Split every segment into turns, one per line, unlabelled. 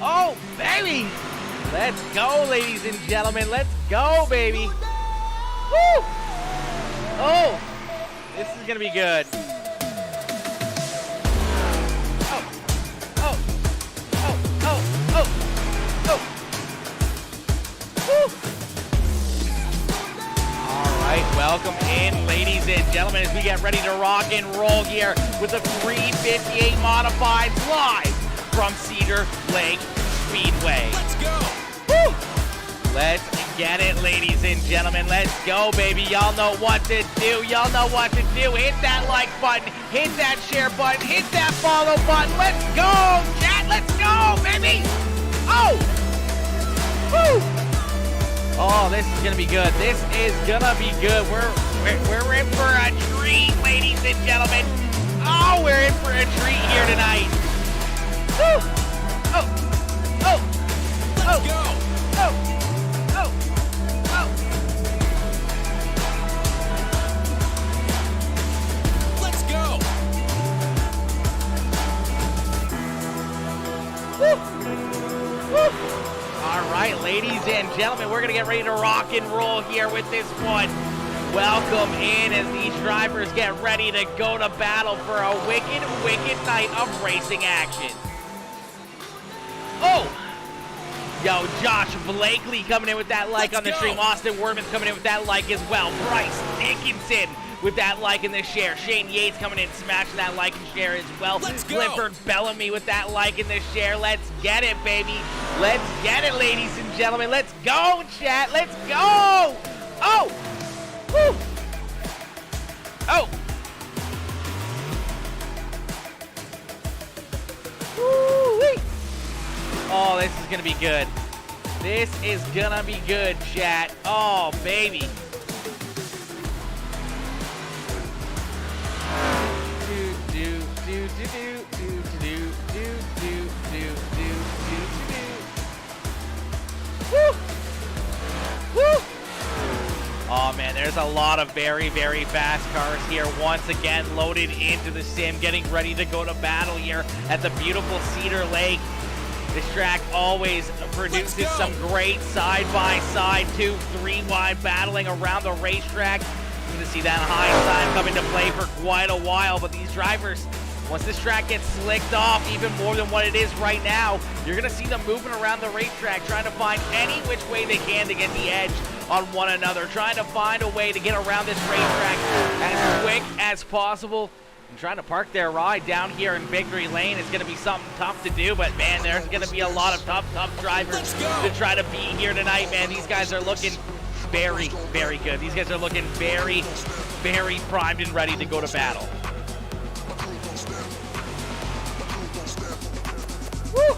Oh, baby. Let's go, ladies and gentlemen. Let's go, baby. Woo! Oh, this is going to be good. Welcome in, ladies and gentlemen, as we get ready to rock and roll here with the 358 Modifieds live from Cedar Lake Speedway.
Let's go!
Woo! Let's get it, ladies and gentlemen. Let's go, baby. Y'all know what to do. Y'all know what to do. Hit that like button. Hit that share button. Hit that follow button. Let's go, chat. Let's go, baby. Oh! Woo! Oh, this is gonna be good. This is gonna be good. We're in for a treat, ladies and gentlemen. Oh, we're in for a treat here tonight. Woo! Oh! Oh!
Let's go!
Oh! Oh! Oh!
Let's go!
Woo! Woo! All right, ladies and gentlemen, we're going to get ready to rock and roll here with this one. Welcome in as these drivers get ready to go to battle for a wicked, wicked night of racing action. Oh! Yo, Josh Blakely coming in with that like on the stream. Austin Werman's coming in with that like as well. Bryce Dickinson with that like and the share. Shane Yates coming in, smashing that like and share as well. Clifford Bellamy with that like and the share. Let's get it, baby. Let's get it, ladies and gentlemen. Let's go, chat. Let's go. Oh. Woo. Oh. Woo-wee. Oh, this is going to be good. This is going to be good, chat. Oh, baby. Woo! Woo! Oh man, there's a lot of very, very fast cars here. Once again, loaded into the sim, getting ready to go to battle here at the beautiful Cedar Lake. This track always produces some great side-by-side, 2-3 wide battling around the racetrack. You're going to see that high side come into play for quite a while, but these drivers, once this track gets slicked off even more than what it is right now, you're going to see them moving around the racetrack, trying to find any which way they can to get the edge on one another, trying to find a way to get around this racetrack as quick as possible. And trying to park their ride down here in Victory Lane is going to be something tough to do, but man, there's going to be a lot of tough drivers to try to be here tonight, man. These guys are looking very, very good. These guys are looking very, very primed and ready to go to battle. Woo!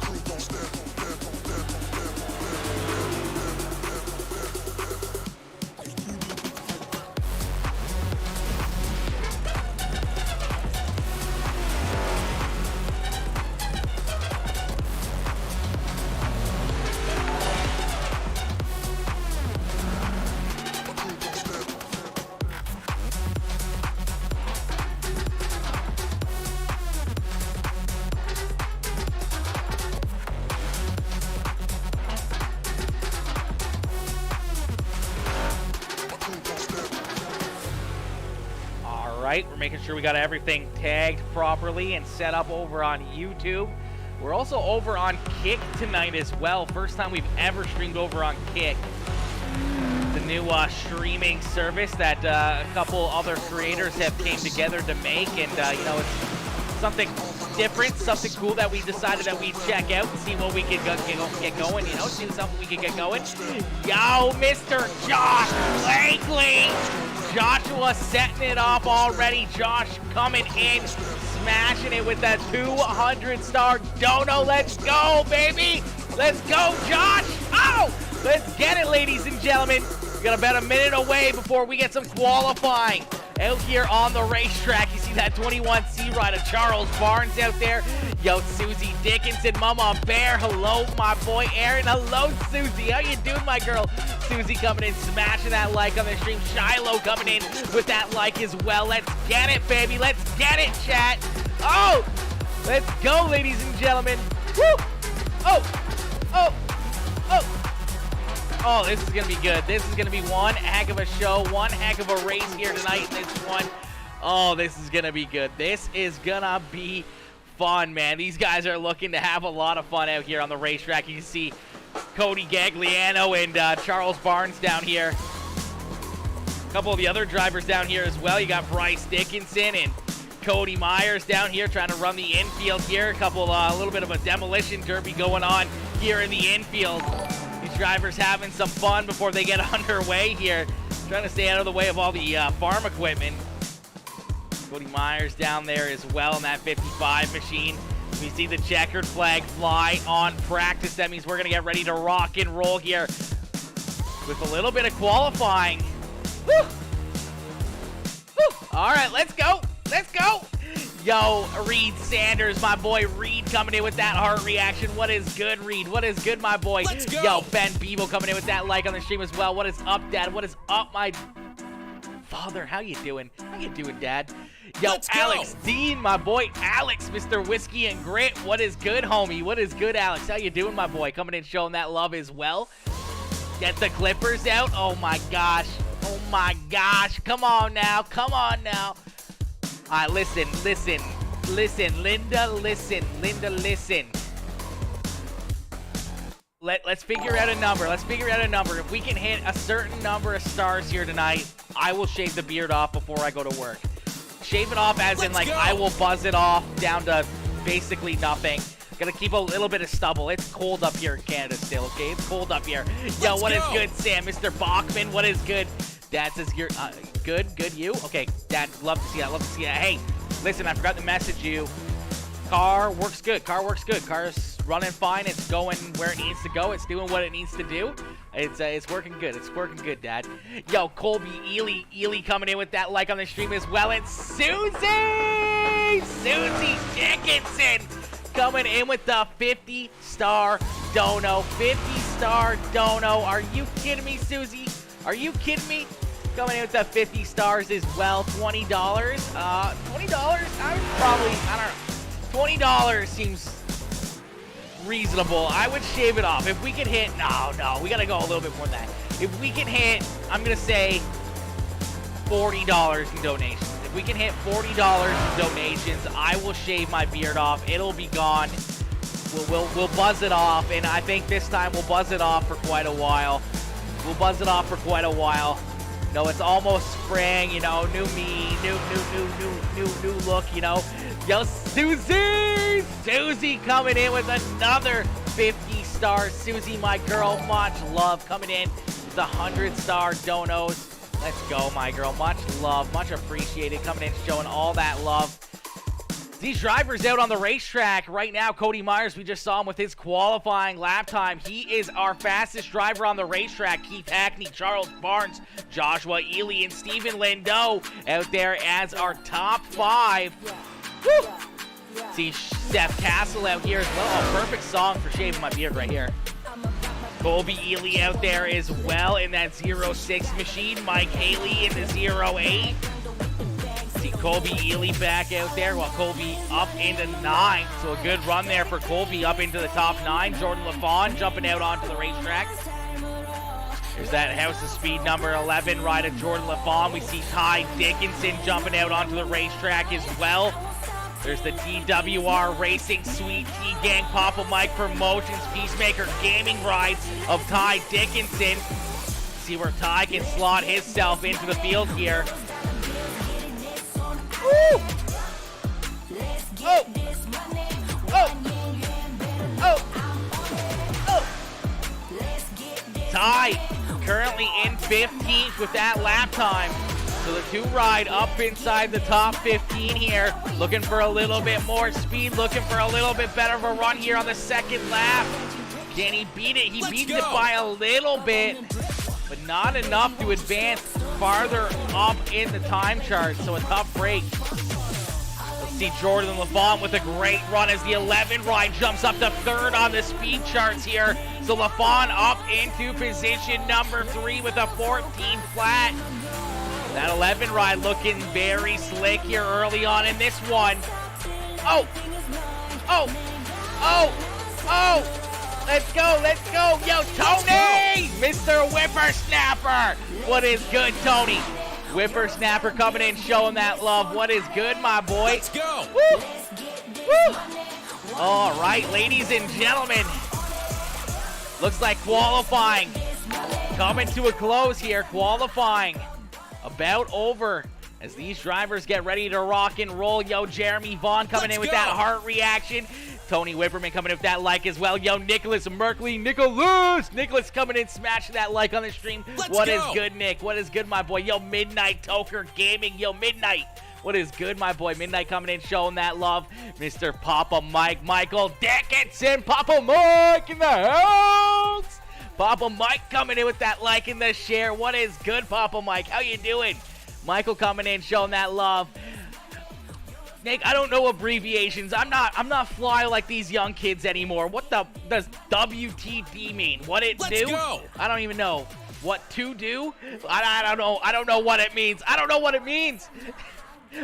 We're making sure we got everything tagged properly and set up over on YouTube. We're also over on Kick tonight as well. First time we've ever streamed over on Kick. The new streaming service that a couple other creators have came together to make, and you know, it's something different, something cool that we decided that we'd check out and see what we could get going, you know, see something we could get going. Yo, Mr. Josh Blakely! Joshua setting it up already. Josh coming in, smashing it with that 200-star dono. Let's go, baby! Let's go, Josh! Oh! Let's get it, ladies and gentlemen. We got about a minute away before we get some qualifying out here on the racetrack. You see that 21C rider, Charles Barnes out there. Yo, Susie Dickinson, Mama Bear. Hello, my boy Aaron. Hello, Susie. How you doing, my girl? Susie coming in, smashing that like on the stream. Shiloh coming in with that like as well. Let's get it, baby. Let's get it, chat. Oh, let's go, ladies and gentlemen. Woo! Oh, Oh, this is going to be good. This is going to be one heck of a show, one heck of a race here tonight in this one. Oh, this is going to be good. This is going to be fun, man. These guys are looking to have a lot of fun out here on the racetrack. You can see Cody Gagliano and Charles Barnes down here. A couple of the other drivers down here as well. You got Bryce Dickinson and Cody Myers down here trying to run the infield here. A little bit of a demolition derby going on here in the infield. These drivers having some fun before they get underway here. Trying to stay out of the way of all the farm equipment. Cody Myers down there as well in that 55 machine. We see the checkered flag fly on practice. That means we're going to get ready to rock and roll here with a little bit of qualifying. Woo! Woo! All right, let's go. Let's go. Yo, Reed Sanders, my boy Reed coming in with that heart reaction. What is good, Reed? What is good, my boy?
Let's go.
Yo, Ben Bevo coming in with that like on the stream as well. What is up, Dad? What is up, my father? How you doing? How you doing, Dad? Yo,
Let's go.
Alex Dean, my boy Alex, Mr. Whiskey and Grit. What is good, homie? What is good, Alex? How you doing, my boy? Coming in showing that love as well. Get the Clippers out. Oh, my gosh. Oh, my gosh. Come on now. Come on now. All right, listen, Linda, listen. Let's figure out a number. If we can hit a certain number of stars here tonight, I will shave the beard off before I go to work. Shave it off as in, like, I will buzz it off down to basically nothing. Gonna keep a little bit of stubble. It's cold up here in Canada still, okay? It's cold up here. Yo, what is good, Sam? Mr. Bachman, what is good? Dad says you're good, you? Okay, Dad, love to see that. Hey, listen, I forgot to message you. Car works good. Car's running fine. It's going where it needs to go. It's doing what it needs to do. It's working good. It's working good, Dad. Yo, Colby Ely coming in with that like on the stream as well. And Susie Dickinson coming in with the 50-star dono. 50-star dono. Are you kidding me, Susie? Are you kidding me? Coming in with the 50 stars as well. $20. $20? I don't know. $20 seems reasonable. I would shave it off. If we could hit, no, we gotta go a little bit more than that. If we can hit, I'm gonna say $40 in donations. If we can hit $40 in donations, I will shave my beard off. It'll be gone. We'll buzz it off, and I think this time we'll buzz it off for quite a while. No, it's almost spring, you know, new me, new look, you know. Yo, Susie coming in with another 50 stars. Susie, my girl, much love coming in with the 100-star donos. Let's go, my girl. Much love, much appreciated. Coming in, showing all that love. These drivers out on the racetrack right now. Cody Myers, we just saw him with his qualifying lap time. He is our fastest driver on the racetrack. Keith Hackney, Charles Barnes, Joshua Ely, and Stephen Lindo out there as our top 5. Woo! See Steph Castle out here as well. Oh, perfect song for shaving my beard right here. Colby Ely out there as well in that 06 machine. Mike Haley in the 08. See Colby Ely back out there while Colby up into 9. So a good run there for Colby up into the top 9. Jordan LaFawn jumping out onto the racetrack. There's that House of Speed number 11 ride of Jordan LaFawn. We see Ty Dickinson jumping out onto the racetrack as well. There's the DWR Racing Sweet Tea Gang Papa Mike Promotions Peacemaker Gaming ride of Ty Dickinson. See where Ty can slot himself into the field here. Woo! Ty currently in 15th with that lap time. So the two ride up inside the top 15 here. Looking for a little bit more speed. Looking for a little bit better of a run here on the second lap. Can he beat it? He beats it by a little bit, but not enough to advance farther up in the time chart. So a tough break. Let's see Jordan LaFawn with a great run as the 11 ride jumps up to 3rd on the speed charts here. So LaFawn up into position number 3 with a 14 flat. That 11 ride looking very slick here early on in this one. let's go, let's go. Yo, Tony, Mr. Whippersnapper. What is good, Tony? Whippersnapper coming in, showing that love. What is good, my boy?
Let's go.
Woo. Woo. All right, ladies and gentlemen. Looks like qualifying coming to a close here. Qualifying about over as these drivers get ready to rock and roll. Yo, Jeremy Vaughn coming in with that heart reaction. Tony Whipperman coming in with that like as well. Yo, Nicholas Merkley. Nicholas coming in, smashing that like on the stream. What is good, Nick? What is good, my boy? Yo, Midnight Toker Gaming. Yo, Midnight. What is good, my boy? Midnight coming in, showing that love. Mr. Papa Mike, Michael Dickinson. Papa Mike in the house. Papa Mike coming in with that like and the share. What is good, Papa Mike? How you doing? Michael coming in, showing that love. Nick, I don't know abbreviations. I'm not fly like these young kids anymore. What does WTD mean? What it do?
Go.
I don't even know. What to do? I don't know. I don't know what it means. I don't know what it means.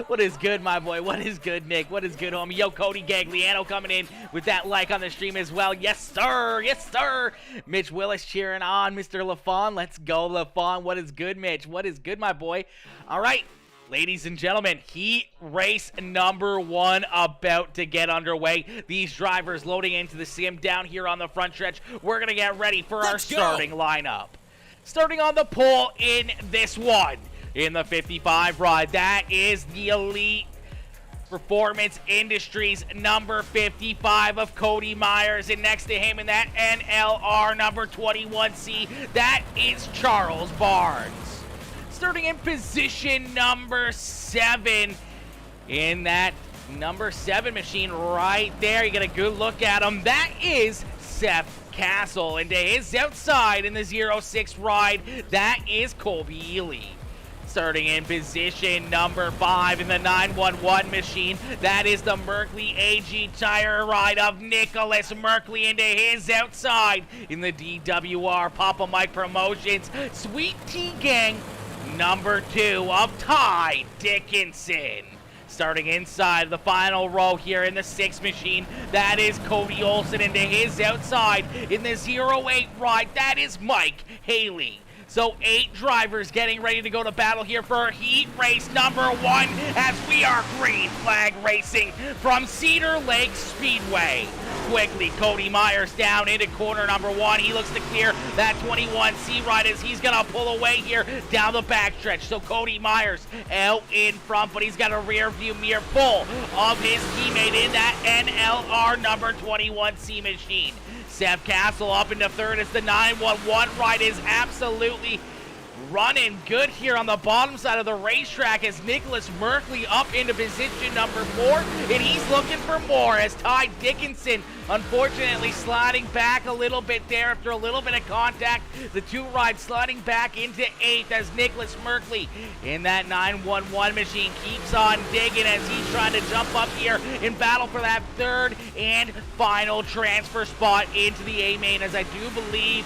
What is good, my boy? What is good, Nick? What is good, homie? Yo, Cody Gagliano coming in with that like on the stream as well. Yes, sir. Yes, sir. Mitch Willis cheering on Mr. LaFawn. Let's go, LaFawn. What is good, Mitch? What is good, my boy? All right. Ladies and gentlemen, heat race number 1 about to get underway. These drivers loading into the sim down here on the front stretch. We're going to get ready for our starting lineup. Starting on the pole in this one, in the 55 ride, that is the Elite Performance Industries number 55 of Cody Myers. And next to him in that NLR number 21C, that is Charles Barnes. Starting in position number 7 in that number 7 machine right there. You get a good look at him. That is Seth Castle. And to his outside in the 06 ride, that is Colby Ely. Starting in position number 5 in the 911 machine, that is the Merkley AG Tire ride of Nicholas Merkley. Into his outside in the DWR Papa Mike Promotions, Sweet Tea Gang number 2 of Ty Dickinson. Starting inside the final row here in the 6 machine, that is Cody Olson. Into his outside in the 08 ride, that is Mike Haley. So 8 drivers getting ready to go to battle here for heat race number 1 as we are green flag racing from Cedar Lake Speedway. Quickly, Cody Myers down into corner number 1. He looks to clear that 21C ride as he's going to pull away here down the backstretch. So Cody Myers out in front, but he's got a rear view mirror full of his teammate in that NLR number 21C machine. Seth Castle up into third as the 911 ride is absolutely running good here on the bottom side of the racetrack as Nicholas Merkley up into position number 4, and he's looking for more as Ty Dickinson unfortunately sliding back a little bit there after a little bit of contact. The 2 ride sliding back into 8th as Nicholas Merkley in that 911 machine keeps on digging as he's trying to jump up here in battle for that 3rd and final transfer spot into the A main, as I do believe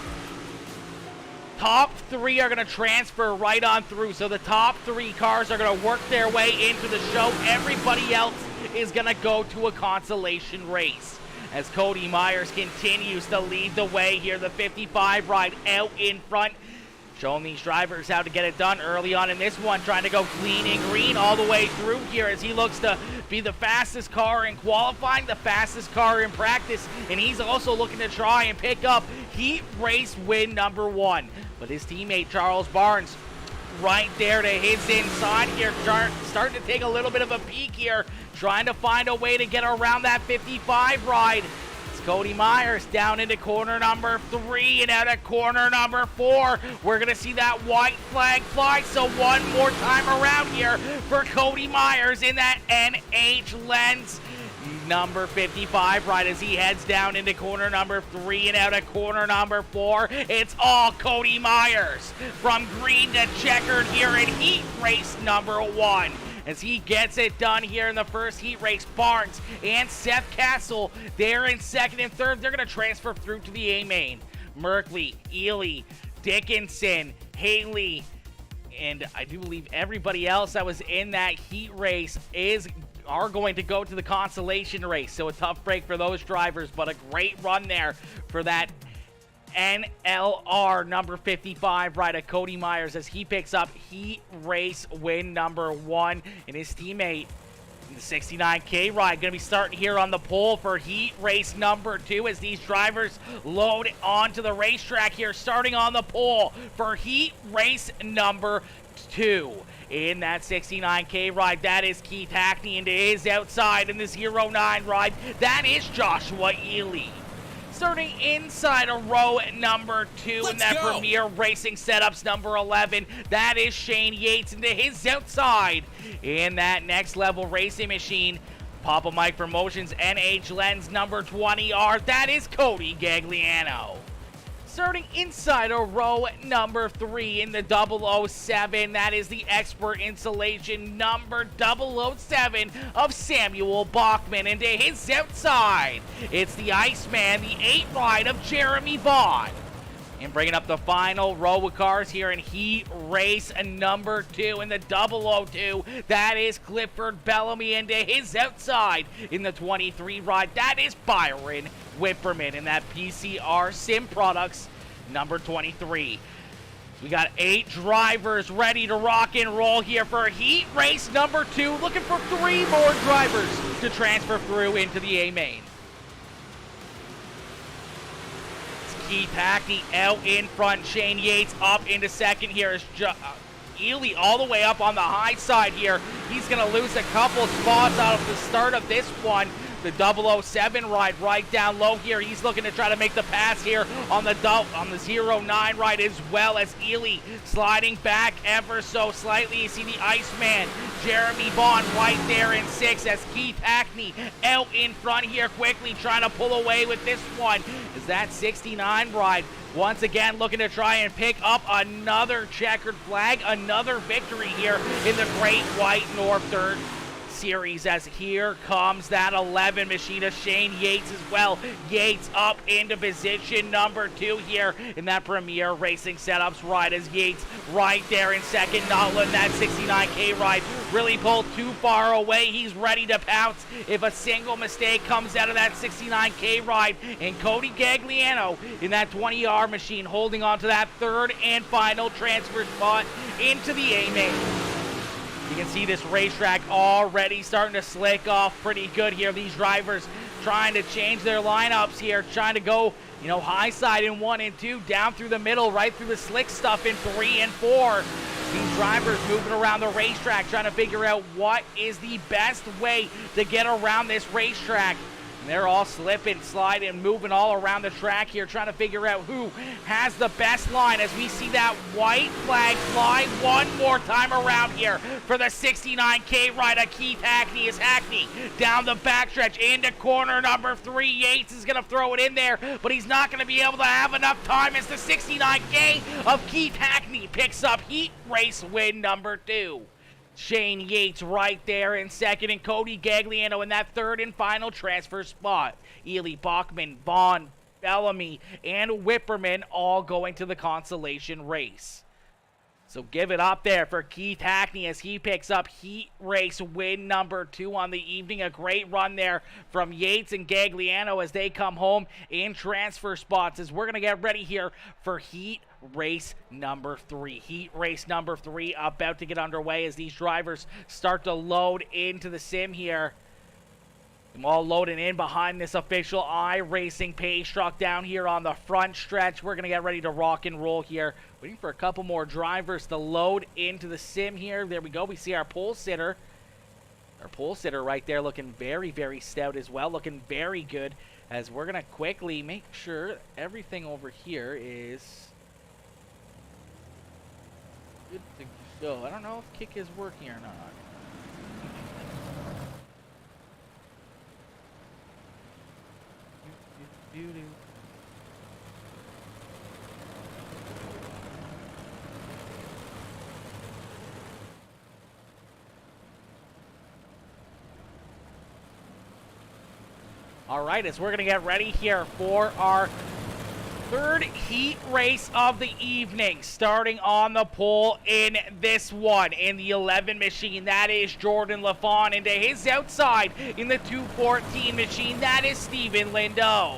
top 3 are going to transfer right on through. So the top 3 cars are going to work their way into the show. Everybody else is going to go to a consolation race as Cody Myers continues to lead the way here. The 55 ride out in front, showing these drivers how to get it done early on in this one, trying to go clean and green all the way through here as he looks to be the fastest car in qualifying, the fastest car in practice, and he's also looking to try and pick up heat race win number 1. But his teammate Charles Barnes right there to his inside here, starting to take a little bit of a peek here, trying to find a way to get around that 55 ride. It's Cody Myers down into corner number 3 and out of corner number 4. We're going to see that white flag fly, so one more time around here for Cody Myers in that NH Lens number 55 right as he heads down into corner number 3 and out of corner number 4. It's all Cody Myers from green to checkered here in heat race number 1 as he gets it done here in the first heat race. Barnes and Seth Castle there in 2nd and 3rd. They're going to transfer through to the A main. Merkley, Ely, Dickinson, Haley, and I do believe everybody else that was in that heat race is are going to go to the consolation race. So a tough break for those drivers, but a great run there for that NLR number 55 rider Cody Myers as he picks up heat race win number 1, and his teammate in the 69K ride going to be starting here on the pole for heat race number 2 as these drivers load onto the racetrack here, starting on the pole for heat race number 2. In that 69K ride, that is Keith Hackney, into his outside in this 09 ride, that is Joshua Ely. Starting inside of row number 2 in that Premier Racing Setups number 11, that is Shane Yates into his outside. In that Next Level Racing Machine, Papa Mike Promotions NH Lens number 20R, that is Cody Gagliano. Starting inside of row number 3 in the 007, that is the Expert Installation number 007 of Samuel Bachman. Into his outside, it's the Iceman, the 8 ride of Jeremy Vaughn. And bringing up the final row of cars here in heat race number 2 in the 002, that is Clifford Bellamy into his outside in the 23 ride. That is Byron Whipperman in that PCR Sim Products number 23. We got 8 drivers ready to rock and roll here for heat race number 2. Looking for 3 more drivers to transfer through into the A main. Keith Hackney out in front. Shane Yates up into second here. Is Ely all the way up on the high side here. He's going to lose a couple spots out of the start of this one. The 007 ride right down low here. He's looking to try to make the pass here on the 09 ride, as well as Ely sliding back ever so slightly. You see the Iceman, Jeremy Vaughn, right there in 6 as Keith Hackney out in front here quickly trying to pull away with this one. Is that 69 ride once again looking to try and pick up another checkered flag, another victory here in the Great White Northern Series, as here comes that 11 machine of Shane Yates as well. Yates up into position number 2 here in that Premier Racing Setups ride, as Yates right there in second, not letting that 69K ride really pull too far away. He's ready to pounce if a single mistake comes out of that 69K ride. And Cody Gagliano in that 20R machine holding on to that 3rd and final transfer spot into the A main. You can see this racetrack already starting to slick off pretty good here. These drivers trying to change their lineups here, trying to go, high side in 1 and 2, down through the middle, right through the slick stuff in 3 and 4. These drivers moving around the racetrack, trying to figure out what is the best way to get around this racetrack. And they're all slipping, sliding, moving all around the track here, trying to figure out who has the best line, as we see that white flag fly one more time around here for the 69K ride of Keith Hackney. Is Hackney down the backstretch into corner number 3. Yates is going to throw it in there, but he's not going to be able to have enough time as the 69K of Keith Hackney picks up heat race win number 2. Shane Yates right there in second, and Cody Gagliano in that 3rd and final transfer spot. Ely, Bachman, Vaughn, Bellamy, and Whipperman all going to the consolation race. So give it up there for Keith Hackney as he picks up heat race win number 2 on the evening. A great run there from Yates and Gagliano as they come home in transfer spots, as we're going to get ready here for heat race number 3. Heat race number 3 about to get underway as these drivers start to load into the sim here. I'm all loading in behind this official iRacing pace truck down here on the front stretch. We're going to get ready to rock and roll here. Waiting for a couple more drivers to load into the sim here. There we go. We see our pole sitter. Our pole sitter right there looking very, very stout as well. Looking very good, as we're going to quickly make sure everything over here is good to go. I don't know if kick is working or not. All right, as we're going to get ready here for our Third heat race of the evening, starting on the pole in this one in the 11 machine. That is Jordan LaFawn, and to his outside in the 214 machine, that is Steven Lindo.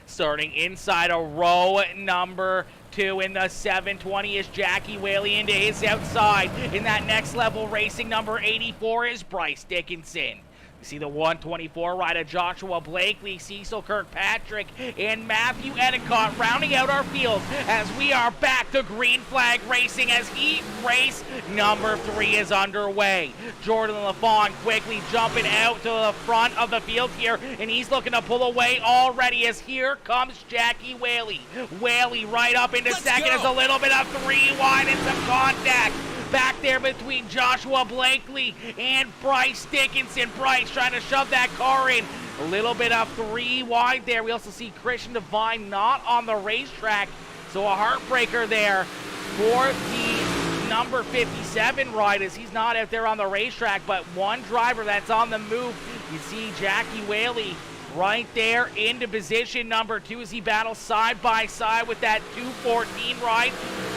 Starting inside of row number 2 in the 720 is Jackie Whaley, into his outside in that next level racing number 84 is Bryce Dickinson. You see the 124 rider Joshua Blakely, Cecil Kirkpatrick, and Matthew Endicott rounding out our field as we are back to green flag racing as heat race number 3 is underway. Jordan LaFawn quickly jumping out to the front of the field here, and he's looking to pull away already as here comes Jackie Whaley. Whaley right up into second as a little bit of 3 wide and some contact back there between Joshua Blakely and Bryce Dickinson. Bryce trying to shove that car in. A little bit of 3 wide there. We also see Christian Devine not on the racetrack, so a heartbreaker there for the number 57 ride as he's not out there on the racetrack, but one driver that's on the move. You see Jackie Whaley right there into position number 2 as he battles side by side with that 214 ride.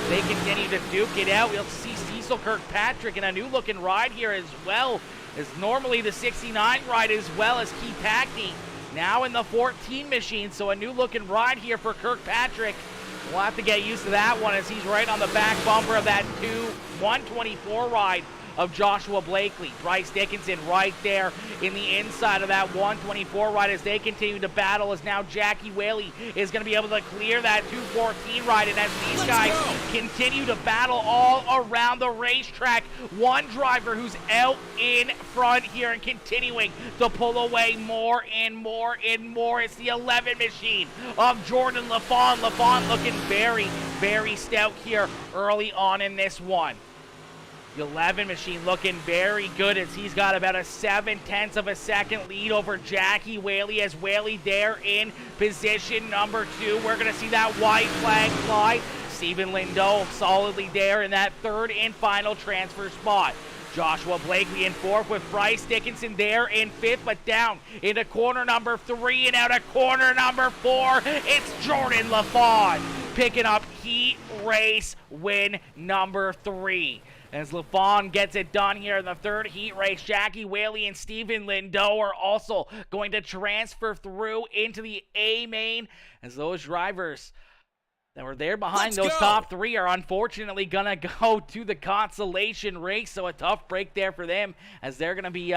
They continue to duke it out. We'll see Cecil Kirkpatrick in a new looking ride here as well as normally the 69 ride, as well as Keith Hackney now in the 14 machine. So a new looking ride here for Kirkpatrick. We'll have to get used to that one as he's right on the back bumper of that 124 ride of Joshua Blakely. Bryce Dickinson right there in the inside of that 124 ride as they continue to battle, as now Jackie Whaley is going to be able to clear that 214 ride, and as these guys continue to battle all around the racetrack, one driver who's out in front here and continuing to pull away more and more and more. It's the 11 machine of Jordan LaFawn. LaFawn looking very, very stout here early on in this one. The 11 machine looking very good as he's got about a 7/10 of a second lead over Jackie Whaley, as Whaley there in position number 2. We're going to see that white flag fly. Steven Lindo solidly there in that 3rd and final transfer spot. Joshua Blakely in 4th with Bryce Dickinson there in 5th, but down into corner number 3 and out of corner number 4, it's Jordan LaFawn picking up heat race win number 3. As LaFawn gets it done here in the 3rd heat race, Jackie Whaley and Steven Lindo are also going to transfer through into the A main, as those drivers that were there behind those top 3 are unfortunately going to go to the consolation race. So a tough break there for them, as they're going to be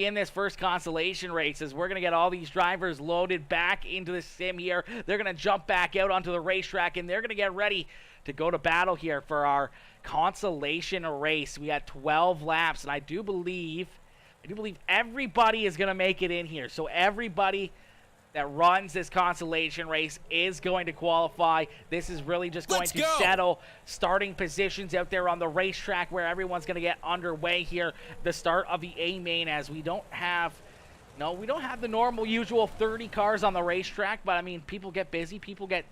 in this first consolation race, as we're going to get all these drivers loaded back into the sim here. They're going to jump back out onto the racetrack, and they're going to get ready to go to battle here for our consolation race. We got 12 laps, and I do believe everybody is going to make it in here. So everybody that runs this consolation race is going to qualify. This is really just going to settle starting positions out there on the racetrack, where everyone's going to get underway here the start of the A main, as we don't have the normal usual 30 cars on the racetrack. But I mean, people get busy, people get,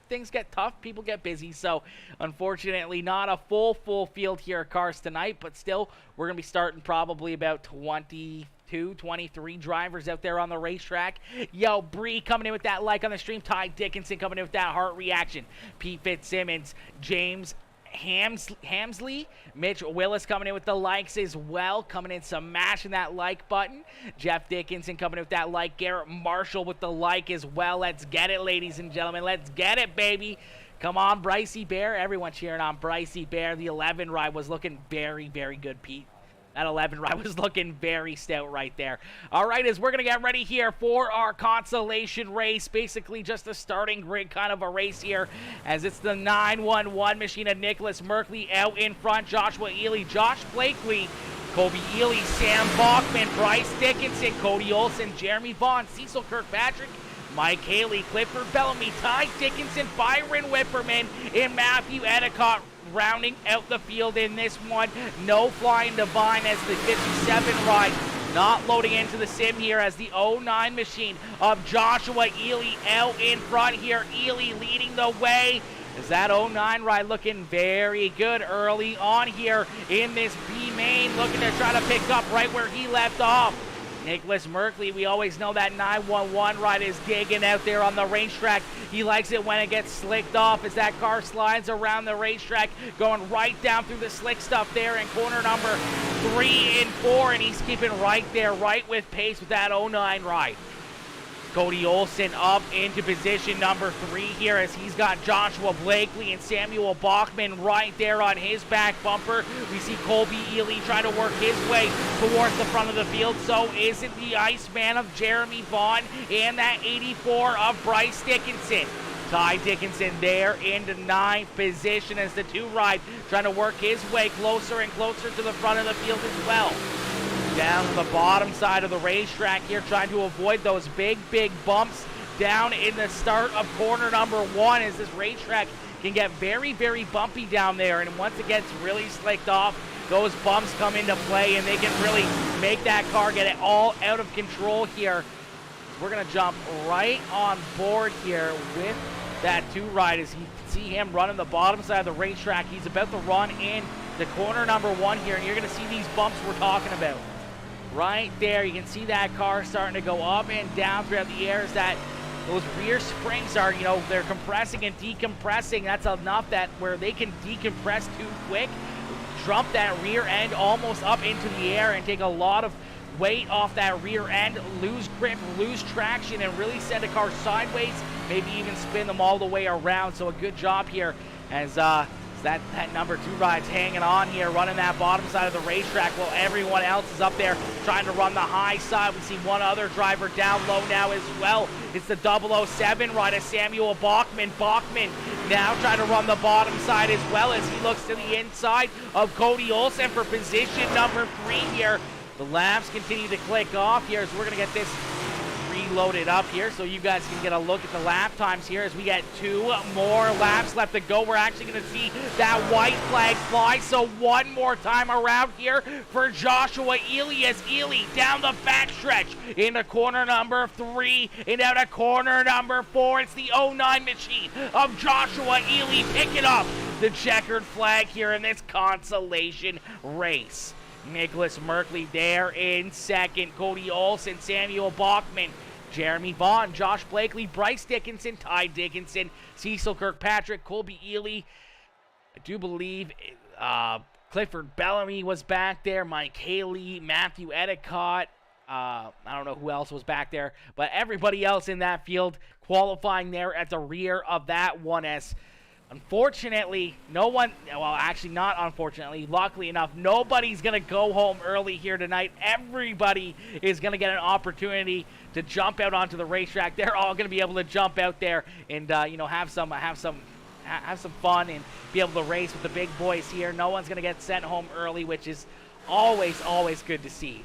things get tough, people get busy. So unfortunately not a full field here of cars tonight, but still we're going to be starting probably about 23 drivers out there on the racetrack. Yo, Bree coming in with that like on the stream. Ty Dickinson coming in with that heart reaction. Pete Fitzsimmons, James Hamsley, Mitch Willis coming in with the likes as well, coming in smashing that like button. Jeff Dickinson coming in with that like. Garrett Marshall with the like as well. Let's get it, ladies and gentlemen. Let's get it, baby. Come on, Brycey Bear. Everyone cheering on Brycey Bear. The 11 ride was looking very, very good, Pete. That 11 ride was looking very stout right there. All right, as we're going to get ready here for our consolation race, basically just a starting grid kind of a race here, as it's the 911 machine of Nicholas Merkley out in front, Joshua Ely, Josh Blakely, Kobe Ely, Sam Bachman, Bryce Dickinson, Cody Olson, Jeremy Vaughn, Cecil Kirkpatrick, Mike Haley, Clifford Bellamy, Ty Dickinson, Byron Whipperman, and Matthew Endicott rounding out the field in this one. No Flying Divine as the 57 ride not loading into the sim here, as the 09 machine of Joshua Ely out in front here. Ely leading the way, as that 09 ride looking very good early on here in this B main, looking to try to pick up right where he left off. Nicholas Merkley, we always know that 911 ride is digging out there on the racetrack. He likes it when it gets slicked off as that car slides around the racetrack, going right down through the slick stuff there in corner number 3 and 4, and he's keeping right there, right with pace with that 09 ride. Cody Olsen up into position number 3 here as he's got Joshua Blakely and Samuel Bachman right there on his back bumper. We see Colby Ely trying to work his way towards the front of the field. So is it the Iceman of Jeremy Vaughn and that 84 of Bryce Dickinson. Ty Dickinson there into 9th position as the 2 ride trying to work his way closer and closer to the front of the field as well. Down to the bottom side of the racetrack here, trying to avoid those big bumps down in the start of corner number 1 as this racetrack can get very bumpy down there, and once it gets really slicked off, those bumps come into play and they can really make that car get it all out of control here. We're going to jump right on board here with that 2 ride as you see him running the bottom side of the racetrack. He's about to run in the corner number 1 here, and you're going to see these bumps we're talking about. Right there, you can see that car starting to go up and down throughout the air as that those rear springs are, you know, they're compressing and decompressing. That's enough that where they can decompress too quick, jump that rear end almost up into the air and take a lot of weight off that rear end, lose grip, lose traction, and really send a car sideways, maybe even spin them all the way around. So a good job here as that number 2 ride's hanging on here, running that bottom side of the racetrack while everyone else is up there trying to run the high side. We see one other driver down low now as well. It's the 007 ride of Samuel Bachman. Bachman now trying to run the bottom side as well as he looks to the inside of Cody Olsen for position number 3 here. The laps continue to click off here as we're going to get this reloaded up here so you guys can get a look at the lap times here as we get 2 more laps left to go. We're actually going to see that white flag fly, so 1 more time around here for Joshua Ely as Ely down the backstretch into corner number 3 and out of corner number 4. It's the 09 machine of Joshua Ely picking up the checkered flag here in this consolation race. Nicholas Merkley there in 2nd. Cody Olsen, Samuel Bachman, Jeremy Vaughn, Josh Blakely, Bryce Dickinson, Ty Dickinson, Cecil Kirkpatrick, Colby Ely. I do believe Clifford Bellamy was back there, Mike Haley, Matthew Edicott. I don't know who else was back there, but everybody else in that field qualifying there at the rear of that 1S. Unfortunately, no one, well, actually not unfortunately, luckily enough, nobody's going to go home early here tonight. Everybody is going to get an opportunity to jump out onto the racetrack. They're all going to be able to jump out there and, you know, have some fun and be able to race with the big boys here. No one's going to get sent home early, which is always good to see.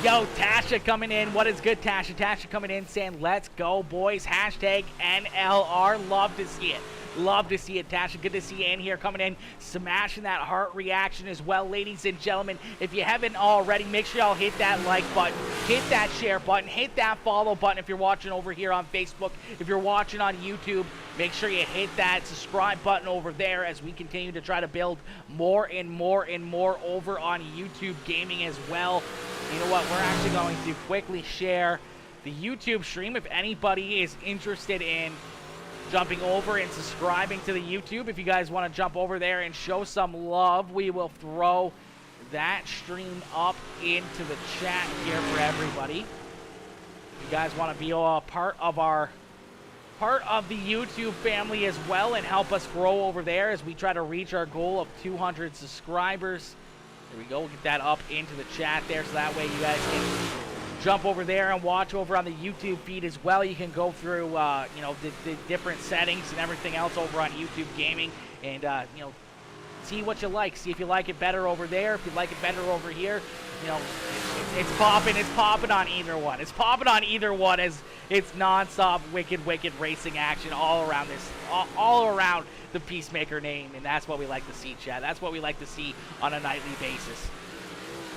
Yo, Tasha coming in. What is good, Tasha? Tasha coming in saying, let's go, boys. Hashtag NLR. Love to see it. Love to see it, Tasha. Good to see you in here coming in, smashing that heart reaction as well, ladies and gentlemen. If you haven't already, make sure y'all hit that like button, hit that share button, hit that follow button if you're watching over here on Facebook. If you're watching on YouTube, make sure you hit that subscribe button over there as we continue to try to build more and more over on YouTube gaming as well. You know what? We're actually going to quickly share the YouTube stream if anybody is interested in jumping over and subscribing to the YouTube. If you guys want to jump over there and show some love, we will throw that stream up into the chat here for everybody. If you guys want to be a part of the YouTube family as well and help us grow over there as we try to reach our goal of 200 subscribers. There we go. We'll get that up into the chat there so that way you guys can jump over there and watch over on the YouTube feed as well. You can go through, you know, the different settings and everything else over on YouTube Gaming and, you know, see what you like. See if you like it better over there. If you like it better over here, you know, it's popping on either one. It's popping on either one as it's nonstop wicked racing action all around this, all around the Peacemaker name, and that's what we like to see, chat. That's what we like to see on a nightly basis.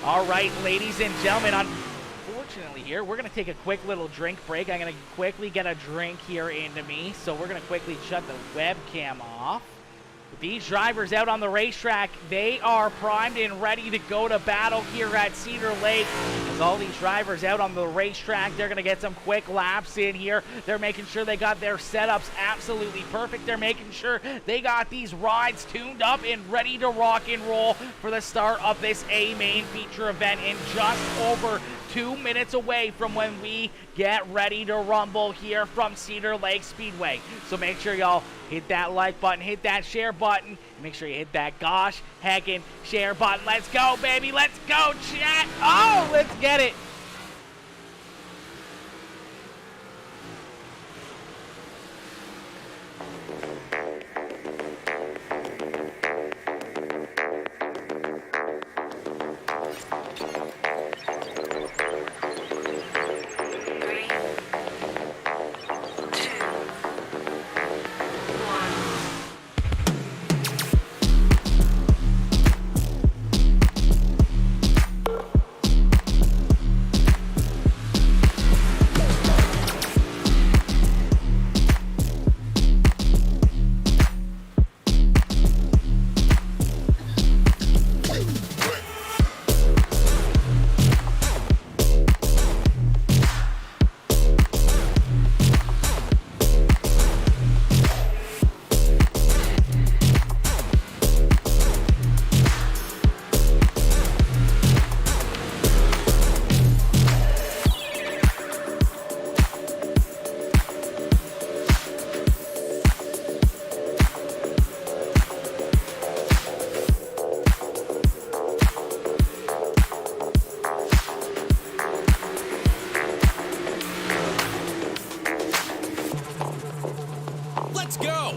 All right, ladies and gentlemen, unfortunately here, we're going to take a quick little drink break. I'm going to quickly get a drink here into me, so we're going to quickly shut the webcam off. These drivers out on the racetrack, they are primed and ready to go to battle here at Cedar Lake. As all these drivers out on the racetrack, they're going to get some quick laps in here. They're making sure they got their setups absolutely perfect. They're making sure they got these rides tuned up and ready to rock and roll for the start of this A main feature event in just over 2 minutes away from when we get ready to rumble here from Cedar Lake Speedway. So make sure y'all hit that like button, hit that share button, and make sure you hit that gosh heckin' share button. Let's go, baby. Let's go, chat. Oh, let's get it.
Let's go!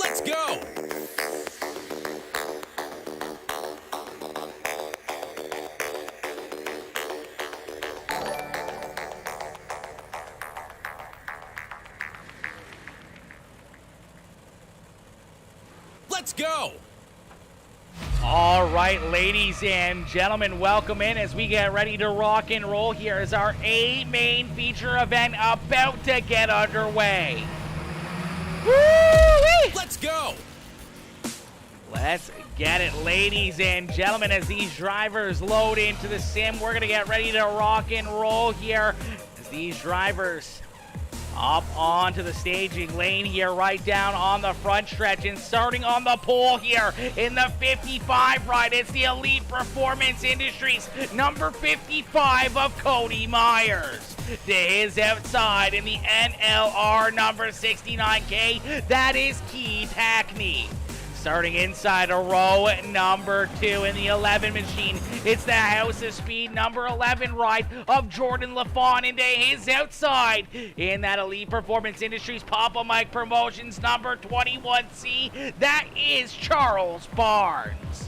Let's go! Let's go!
All right, ladies and gentlemen, welcome in as we get ready to rock and roll here as our A main feature event about to get underway. Woo-wee!
Let's go!
Let's get it, ladies and gentlemen, as these drivers load into the sim. We're going to get ready to rock and roll here as these drivers up onto the staging lane here, right down on the front stretch, and starting on the pole here in the 55 ride, it's the Elite Performance Industries number 55 of Cody Myers. To his outside in the NLR number 69K, that is Keith Hackney. Starting inside a row number 2 in the 11 machine, it's the House of Speed number 11 ride of Jordan LaFawn into his outside in that Elite Performance Industries Papa Mike Promotions number 21C, that is Charles Barnes.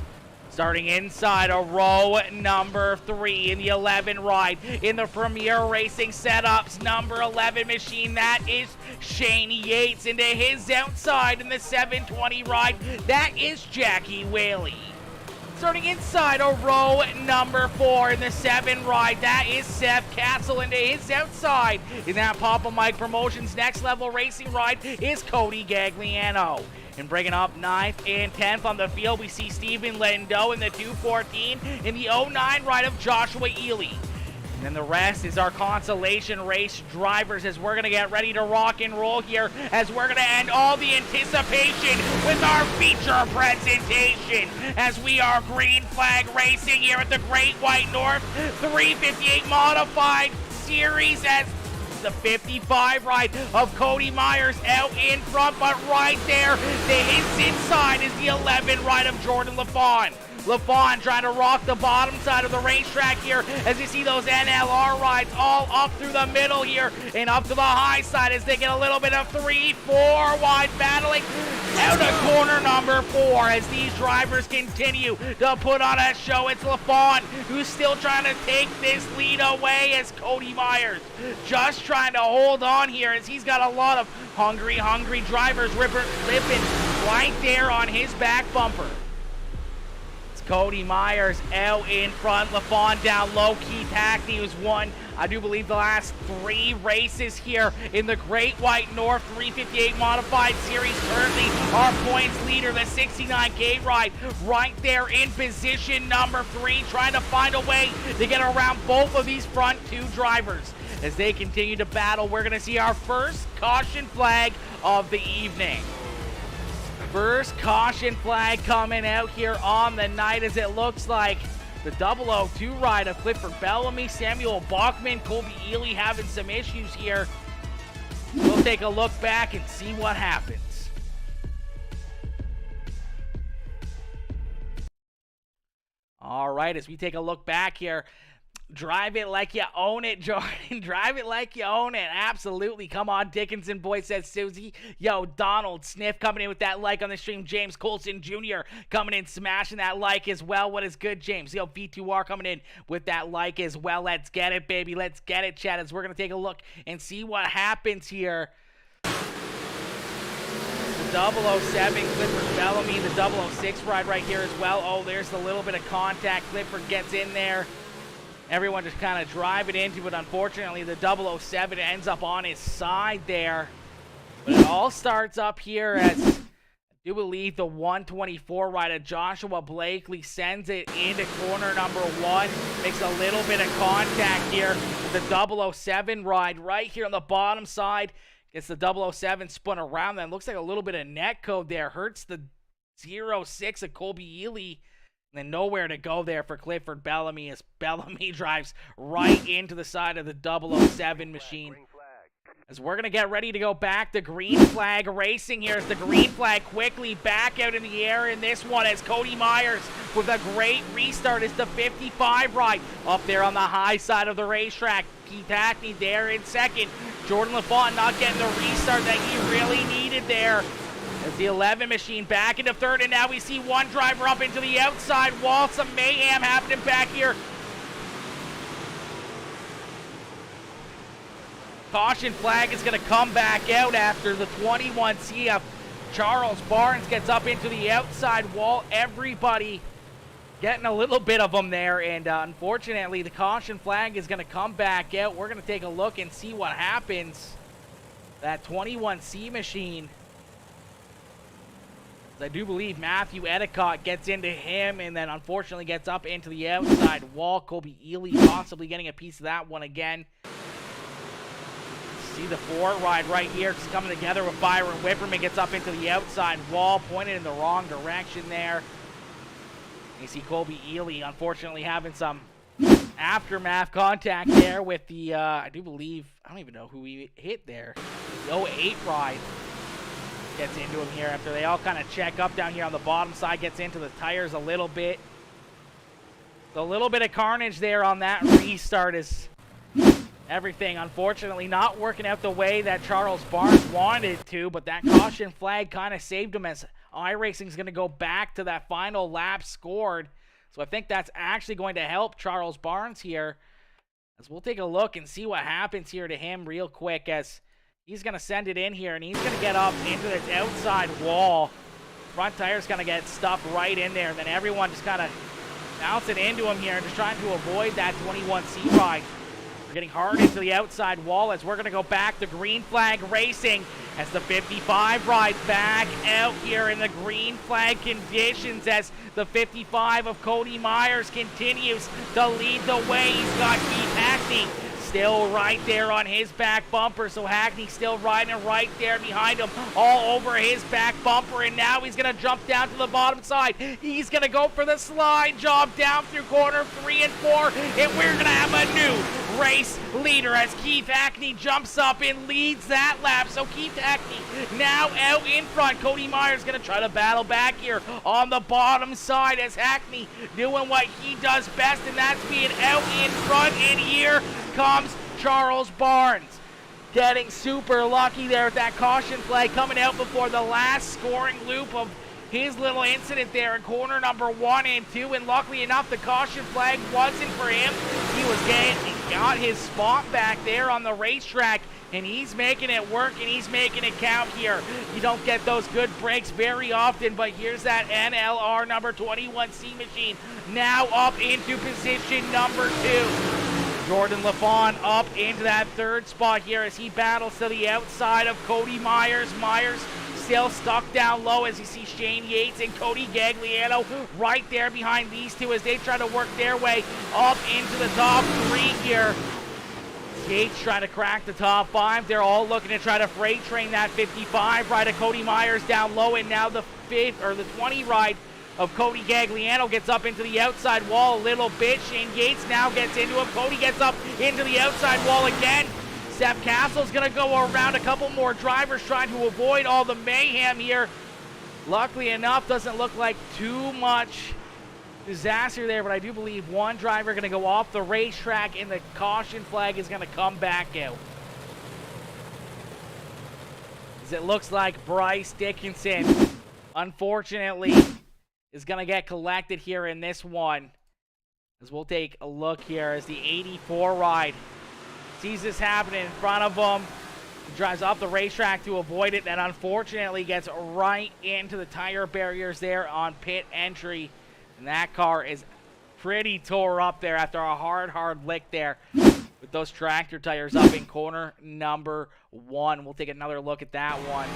Starting inside a row number 3 in the 11 ride in the Premier Racing Setups number 11 machine, that is Shane Yates. Into his outside in the 720 ride, that is Jackie Whaley. Starting inside a row number 4 in the 7 ride, that is Seth Castle. Into his outside in that Papa Mike Promotions Next Level Racing ride is Cody Gagliano. And bringing up 9th and 10th on the field, we see Stephen Lendo in the 214 in the 09 ride of Joshua Ely. And then the rest is our consolation race drivers as we're going to get ready to rock and roll here as we're going to end all the anticipation with our feature presentation as we are green flag racing here at the Great White North 358 Modified Series as the 55 ride of Cody Myers out in front, but right there, the hints inside is the 11 ride of Jordan LaFawn. LaFawn trying to rock the bottom side of the racetrack here as you see those NLR rides all up through the middle here and up to the high side as they get a little bit of 3-4 wide battling out of corner number 4 as these drivers continue to put on a show. It's LaFawn who's still trying to take this lead away as Cody Myers just trying to hold on here as he's got a lot of hungry drivers living right there on his back bumper. Cody Myers out in front, LaFawn down low. Keith Hackney who's won, I do believe, the last 3 races here in the Great White North 358 Modified Series. Currently our points leader, the 69K ride, right there in position number 3, trying to find a way to get around both of these front 2 drivers. As they continue to battle, we're going to see our first caution flag of the evening. First caution flag coming out here on the night as it looks like the 002 ride of Clifford Bellamy, Samuel Bachman, Colby Ely having some issues here. We'll take a look back and see what happens. All right, as we take a look back here, drive it like you own it, Jordan. Drive it like you own it. Absolutely. Come on, Dickinson boy, says Susie. Yo, Donald Sniff coming in with that like on the stream. James Colson Jr. coming in, smashing that like as well. What is good, James? Yo, V2R coming in with that like as well. Let's get it, baby. Let's get it, chat, as we're going to take a look and see what happens here. The 007, Clifford Bellamy, the 006 ride right here as well. Oh, there's a little bit of contact. Clifford gets in there. Everyone just kind of driving into it. Unfortunately, the 007 ends up on his side there. But it all starts up here as I do believe the 124 rider Joshua Blakely sends it into corner number 1. Makes a little bit of contact here. The 007 ride right here on the bottom side. Gets the 007 spun around. Then looks like a little bit of net code there. Hurts the 06 of Colby Ely. And then nowhere to go there for Clifford Bellamy as Bellamy drives right into the side of the 007 machine. As we're going to get ready to go back to green flag racing here as the green flag quickly back out in the air in this one as Cody Myers with a great restart is the 55 ride up there on the high side of the racetrack. Keith Hackney there in second. Jordan LaFawn not getting the restart that he really needed there. As the 11 machine back into third, and now we see one driver up into the outside wall. Some mayhem happening back here. Caution flag is going to come back out after the 21C of Charles Barnes gets up into the outside wall. Everybody getting a little bit of them there, and unfortunately the caution flag is going to come back out. We're going to take a look and see what happens. That 21C machine, I do believe Matthew Edicott gets into him and then unfortunately gets up into the outside wall. Colby Ely possibly getting a piece of that one again. See the 4 ride right here just coming together with Byron Whipperman. Gets up into the outside wall, pointed in the wrong direction there. You see Colby Ely unfortunately having some aftermath contact there with the, I do believe, I don't even know who he hit there. The 08 ride. Gets into him here after they all kind of check up down here on the bottom side. Gets into the tires a little bit. So a little bit of carnage there on that restart is everything unfortunately not working out the way that Charles Barnes wanted it to, but that caution flag kind of saved him as iRacing is going to go back to that final lap scored. So I think that's actually going to help Charles Barnes here. As we'll take a look and see what happens here to him real quick as he's going to send it in here, and he's going to get up into this outside wall. Front tire's going to get stuck right in there, and then everyone just kind of bouncing into him here and just trying to avoid that 21C ride. We're getting hard into the outside wall as we're going to go back to green flag racing as the 55 rides back out here in the green flag conditions as the 55 of Cody Myers continues to lead the way. He's got Keith Hackney still right there on his back bumper, so Hackney still riding right there behind him, all over his back bumper, and now he's going to jump down to the bottom side. He's going to go for the slide job down through corner 3 and 4, and we're going to have a new race leader as Keith Hackney jumps up and leads that lap. So Keith Hackney now out in front. Cody Myers going to try to battle back here on the bottom side as Hackney doing what he does best, and that's being out in front, and here comes Charles Barnes. Getting super lucky there with that caution flag coming out before the last scoring loop of his little incident there in corner number 1 and 2, and luckily enough the caution flag wasn't for him. He got his spot back there on the racetrack, and he's making it work and he's making it count here. You don't get those good breaks very often, but here's that NLR number 21C machine now up into position number 2. Jordan LaFawn up into that 3rd spot here as he battles to the outside of Cody Myers. Myers still stuck down low as you see Shane Yates and Cody Gagliano right there behind these two as they try to work their way up into the top 3 here. Yates trying to crack the top 5. They're all looking to try to freight train that 55 ride of Cody Myers down low, and now the 20 ride of Cody Gagliano gets up into the outside wall a little bit. Shane Yates now gets into him. Cody gets up into the outside wall again. Seth Castle's going to go around a couple more drivers trying to avoid all the mayhem here. Luckily enough, doesn't look like too much disaster there, but I do believe one driver going to go off the racetrack and the caution flag is going to come back out. As it looks like Bryce Dickinson, unfortunately, is going to get collected here in this one. As we'll take a look here as the 84 ride sees this happening in front of him. He drives off the racetrack to avoid it, and unfortunately gets right into the tire barriers there on pit entry. And that car is pretty tore up there after a hard lick there with those tractor tires up in corner number 1. We'll take another look at that one.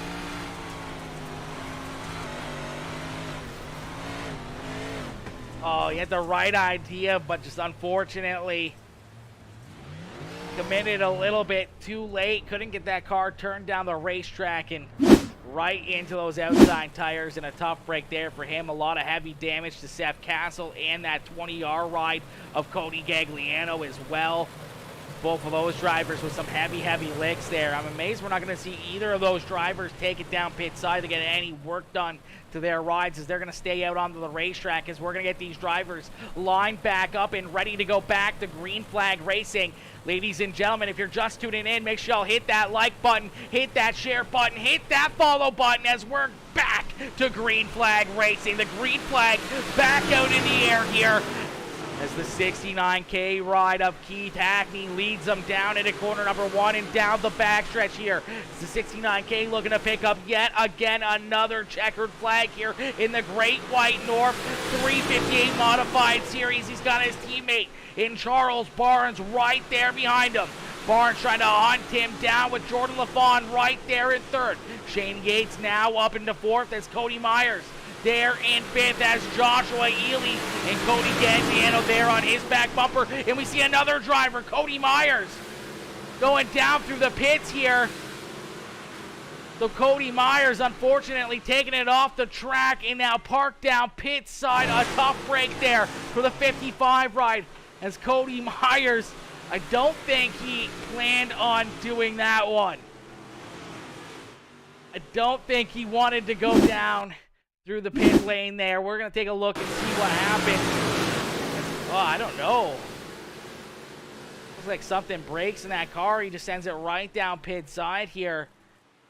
Oh, he had the right idea, but just unfortunately committed a little bit too late. Couldn't get that car turned down the racetrack and right into those outside tires, and a tough break there for him. A lot of heavy damage to Seth Castle and that 20R ride of Cody Gagliano as well. Both of those drivers with some heavy licks there. I'm amazed we're not going to see either of those drivers take it down pit side to get any work done to their rides, as they're going to stay out onto the racetrack, as we're going to get these drivers lined back up and ready to go back to green flag racing. Ladies and gentlemen, if you're just tuning in, make sure y'all hit that like button, hit that share button, hit that follow button, as we're back to green flag racing. The green flag back out in the air here as the 69K ride of Keith Hackney leads them down into corner number 1 and down the backstretch here. It's the 69K looking to pick up yet again another checkered flag here in the Great White North 358 Modified Series. He's got his teammate in Charles Barnes right there behind him. Barnes trying to hunt him down with Jordan LaFawn right there in 3rd. Shane Yates now up into 4th as Cody Myers there in 5th as Joshua Ely and Cody Gagliano there on his back bumper. And we see another driver, Cody Myers, going down through the pits here. So Cody Myers unfortunately taking it off the track and now parked down pit side. A tough break there for the 55 ride as Cody Myers, I don't think he planned on doing that one. I don't think he wanted to go down through the pit lane there. We're going to take a look and see what happened. Oh, I don't know. Looks like something breaks in that car. He just sends it right down pit side here.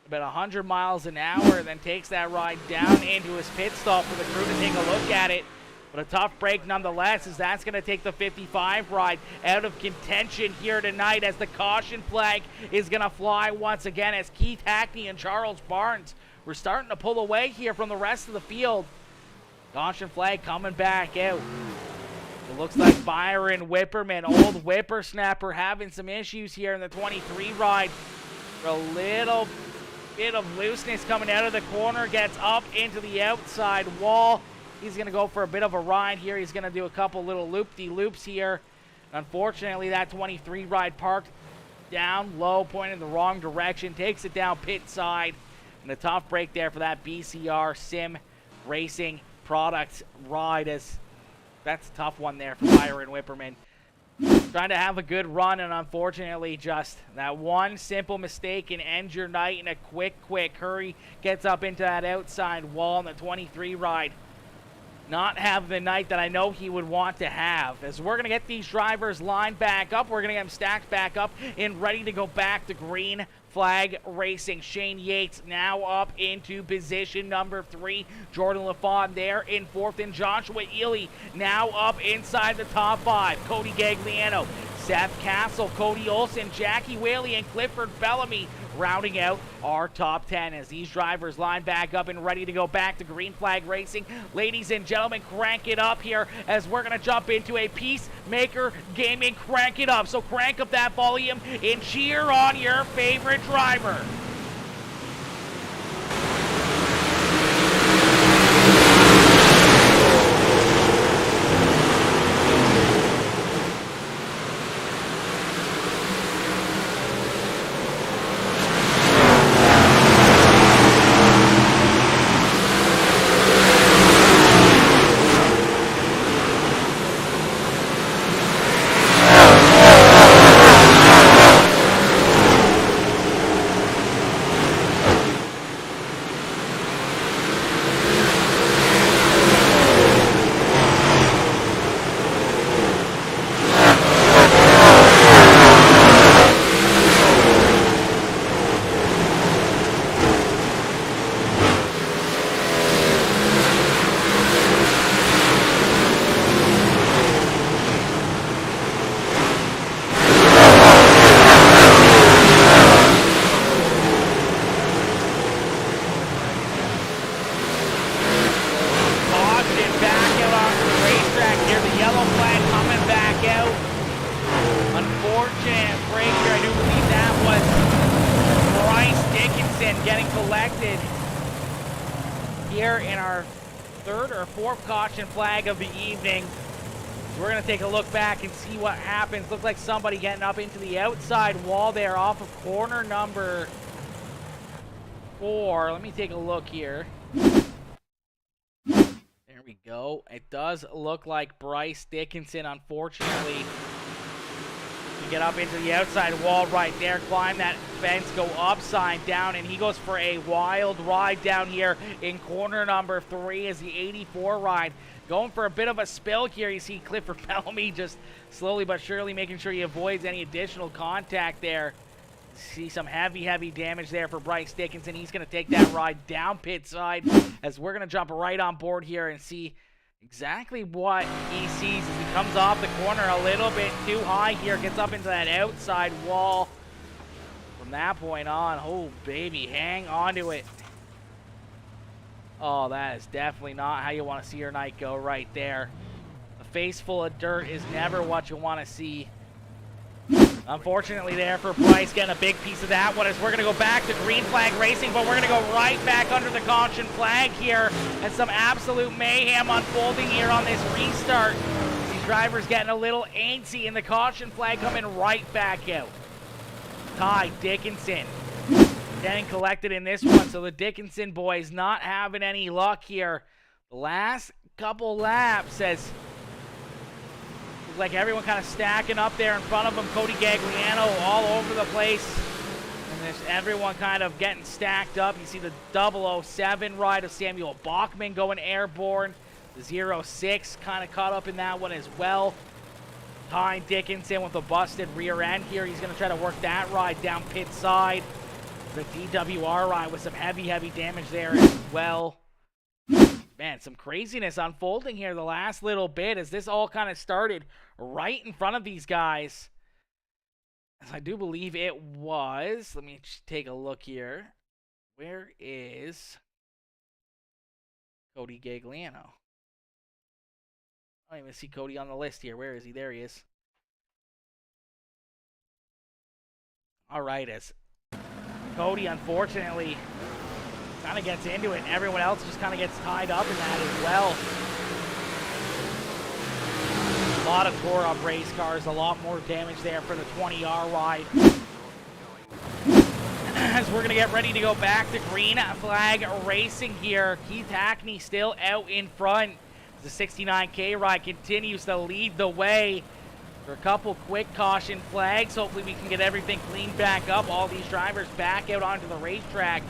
About 100 miles an hour, then takes that ride down into his pit stop for the crew to take a look at it. But a tough break nonetheless, as that's going to take the 55 ride out of contention here tonight, as the caution flag is going to fly once again as Keith Hackney and Charles Barnes, we're starting to pull away here from the rest of the field. Caution flag coming back out. It looks like Byron Whipperman, old whippersnapper, having some issues here in the 23 ride. A little bit of looseness coming out of the corner, gets up into the outside wall. He's going to go for a bit of a ride here. He's going to do a couple little loop-de-loops here. Unfortunately, that 23 ride parked down low, pointing in the wrong direction, takes it down pit side. And a tough break there for that BCR Sim Racing Products ride, as that's a tough one there for Byron Whipperman. Trying to have a good run, and unfortunately just that one simple mistake can end your night in a quick hurry. Gets up into that outside wall in the 23 ride. Not have the night that I know he would want to have. As we're going to get these drivers lined back up, we're going to get them stacked back up and ready to go back to green flag racing. Shane Yates now up into position number 3. Jordan LaFawn there in 4th, and Joshua Ely now up inside the top 5. Cody Gagliano, Seth Castle, Cody Olson, Jackie Whaley, and Clifford Bellamy rounding out our top 10 as these drivers line back up and ready to go back to green flag racing. Ladies and gentlemen, crank it up here as we're going to jump into a Peacemaker Gaming. Crank it up. So crank up that volume and cheer on your favorite driver. Getting collected here in our 3rd or 4th caution flag of the evening. We're going to take a look back and see what happens. Looks like somebody getting up into the outside wall there off of corner number 4. Let me take a look here. There we go. It does look like Bryce Dickinson, unfortunately. Get up into the outside wall right there, climb that fence, go upside down, and he goes for a wild ride down here in corner number 3 as the 84 ride. Going for a bit of a spill here. You see Clifford Bellamy just slowly but surely making sure he avoids any additional contact there. See some heavy damage there for Bryce Dickinson. He's going to take that ride down pit side as we're going to jump right on board here and see exactly what he sees as he comes off the corner a little bit too high here, gets up into that outside wall. From that point on, oh baby, hang on to it. Oh, that is definitely not how you want to see your night go right there. A face full of dirt is never what you want to see. Unfortunately there for Bryce, getting a big piece of that one as we're going to go back to green flag racing, but we're going to go right back under the caution flag here, and some absolute mayhem unfolding here on this restart. These drivers getting a little antsy, and the caution flag coming right back out. Ty Dickinson getting collected in this one, so the Dickinson boys not having any luck here. The last couple laps as like everyone kind of stacking up there in front of him. Cody Gagliano all over the place. And there's everyone kind of getting stacked up. You see the 007 ride of Samuel Bachman going airborne. The 06 kind of caught up in that one as well. Ty Dickinson with a busted rear end here. He's going to try to work that ride down pit side. The DWR ride with some heavy damage there as well. Man, some craziness unfolding here the last little bit as this all kind of started right in front of these guys. As I do believe it was. Let me just take a look here. Where is Cody Gagliano? I don't even see Cody on the list here. Where is he? There he is. All right, as Cody, unfortunately, kind of gets into it. Everyone else just kind of gets tied up in that as well. A lot of tore up race cars, a lot more damage there for the 20R ride. As we're going to get ready to go back to green flag racing here. Keith Hackney still out in front. The 69K ride continues to lead the way for a couple quick caution flags. Hopefully we can get everything cleaned back up. All these drivers back out onto the racetrack.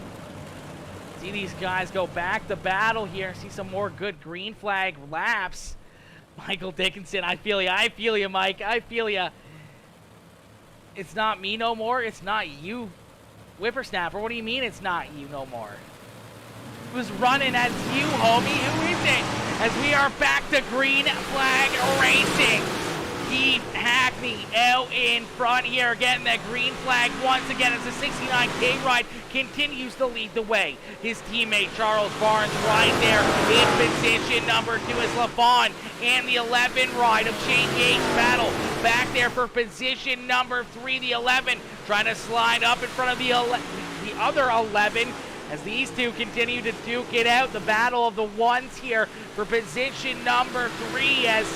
See these guys go back to battle here. See some more good green flag laps. Michael Dickinson, I feel you. I feel you, Mike. I feel you. It's not me no more. It's not you, Whippersnapper. What do you mean it's not you no more? Who's running as you, homie? Who is it? As we are back to green flag racing. Keith Hackney out in front here, getting that green flag once again as the 69K ride continues to lead the way. His teammate Charles Barnes right there in position number 2 is LaFawn, and the 11 ride of Shane Yates battle back there for position number 3. The 11 trying to slide up in front of the other 11 as these two continue to duke it out. The battle of the ones here for position number 3 as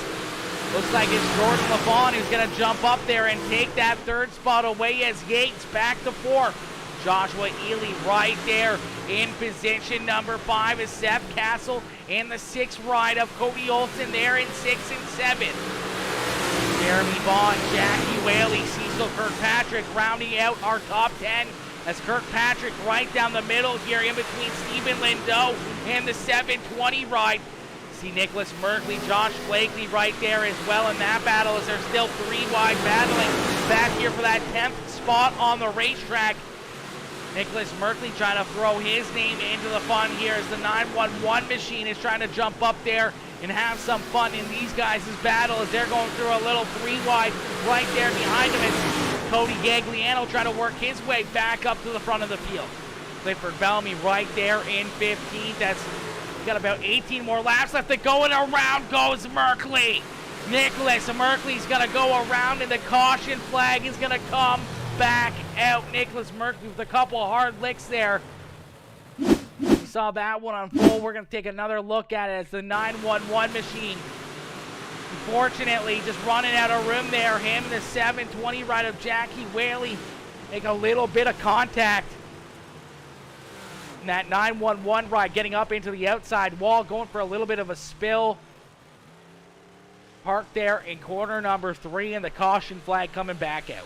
looks like it's Jordan LaFawn who's going to jump up there and take that 3rd spot away as Yates back to 4th. Joshua Ely right there in position number 5 is Seth Castle, and the 6th ride of Cody Olson there in 6 and 7. Jeremy Vaughn, Jackie Whaley, Cecil Kirkpatrick rounding out our top 10 as Kirkpatrick right down the middle here in between Stephen Lindo and the 720 ride. See Nicholas Merkley, Josh Blakely right there as well in that battle as they're still 3 wide battling back here for that 10th spot on the racetrack. Nicholas Merkley trying to throw his name into the fun here as the 911 machine is trying to jump up there and have some fun in these guys' battle as they're going through a little 3 wide right there behind him. It's Cody Gagliano trying to work his way back up to the front of the field. Clifford Bellamy right there in 15th. That's got about 18 more laps left to go, and around goes Merkley. Nicholas Merkley's going to go around, and the caution flag is going to come back out. Nicholas Merkley with a couple hard licks there. We saw that one unfold. We're going to take another look at it as the 911 machine, unfortunately, just running out of room there. Him and the 720 ride of Jackie Whaley make a little bit of contact. And that 911 ride getting up into the outside wall, going for a little bit of a spill. Parked there in corner number 3, and the caution flag coming back out.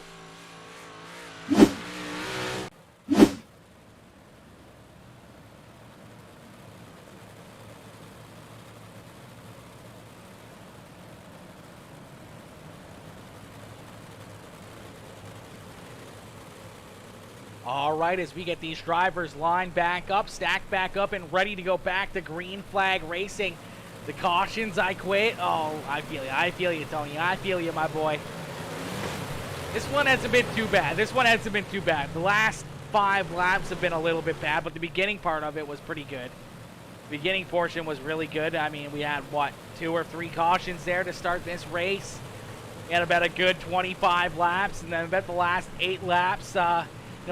All right, as we get these drivers lined back up, stacked back up, and ready to go back to green flag racing. The cautions, I quit. Oh, I feel you. I feel you, Tony. I feel you, my boy. This one hasn't been too bad. This one hasn't been too bad. The last 5 laps have been a little bit bad, but the beginning part of it was pretty good. The beginning portion was really good. I mean, we had, what, 2 or 3 cautions there to start this race. We had about a good 25 laps, and then about the last 8 laps, you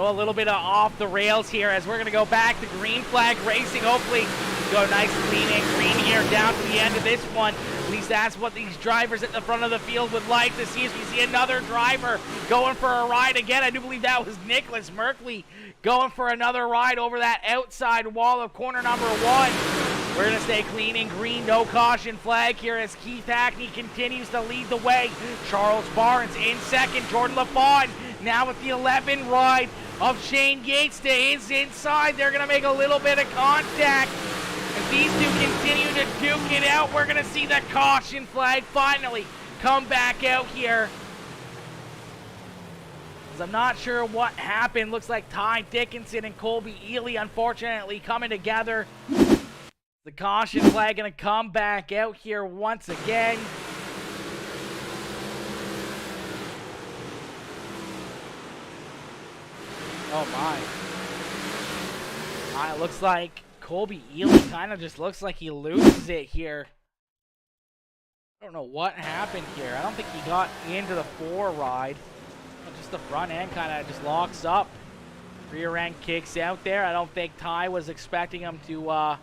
know, a little bit of off the rails here as we're going to go back to green flag racing. Hopefully go nice, clean, and green here down to the end of this one. At least that's what these drivers at the front of the field would like to see, as we see another driver going for a ride again. I do believe that was Nicholas Merkley going for another ride over that outside wall of corner number 1. We're going to stay clean and green, no caution flag here as Keith Hackney continues to lead the way. Charles Barnes in second, Jordan LaFawn now with the 11 ride of Shane Yates to his inside. They're going to make a little bit of contact. As these two continue to duke it out, we're going to see the caution flag finally come back out here. As I'm not sure what happened. Looks like Ty Dickinson and Colby Ely unfortunately coming together. The caution flag going to come back out here once again. Oh my. It looks like Colby Ely kind of just looks like he loses it here. I don't know what happened here. I don't think he got into the 4 ride. Just the front end kind of just locks up. Rear end kicks out there. I don't think Ty was expecting him to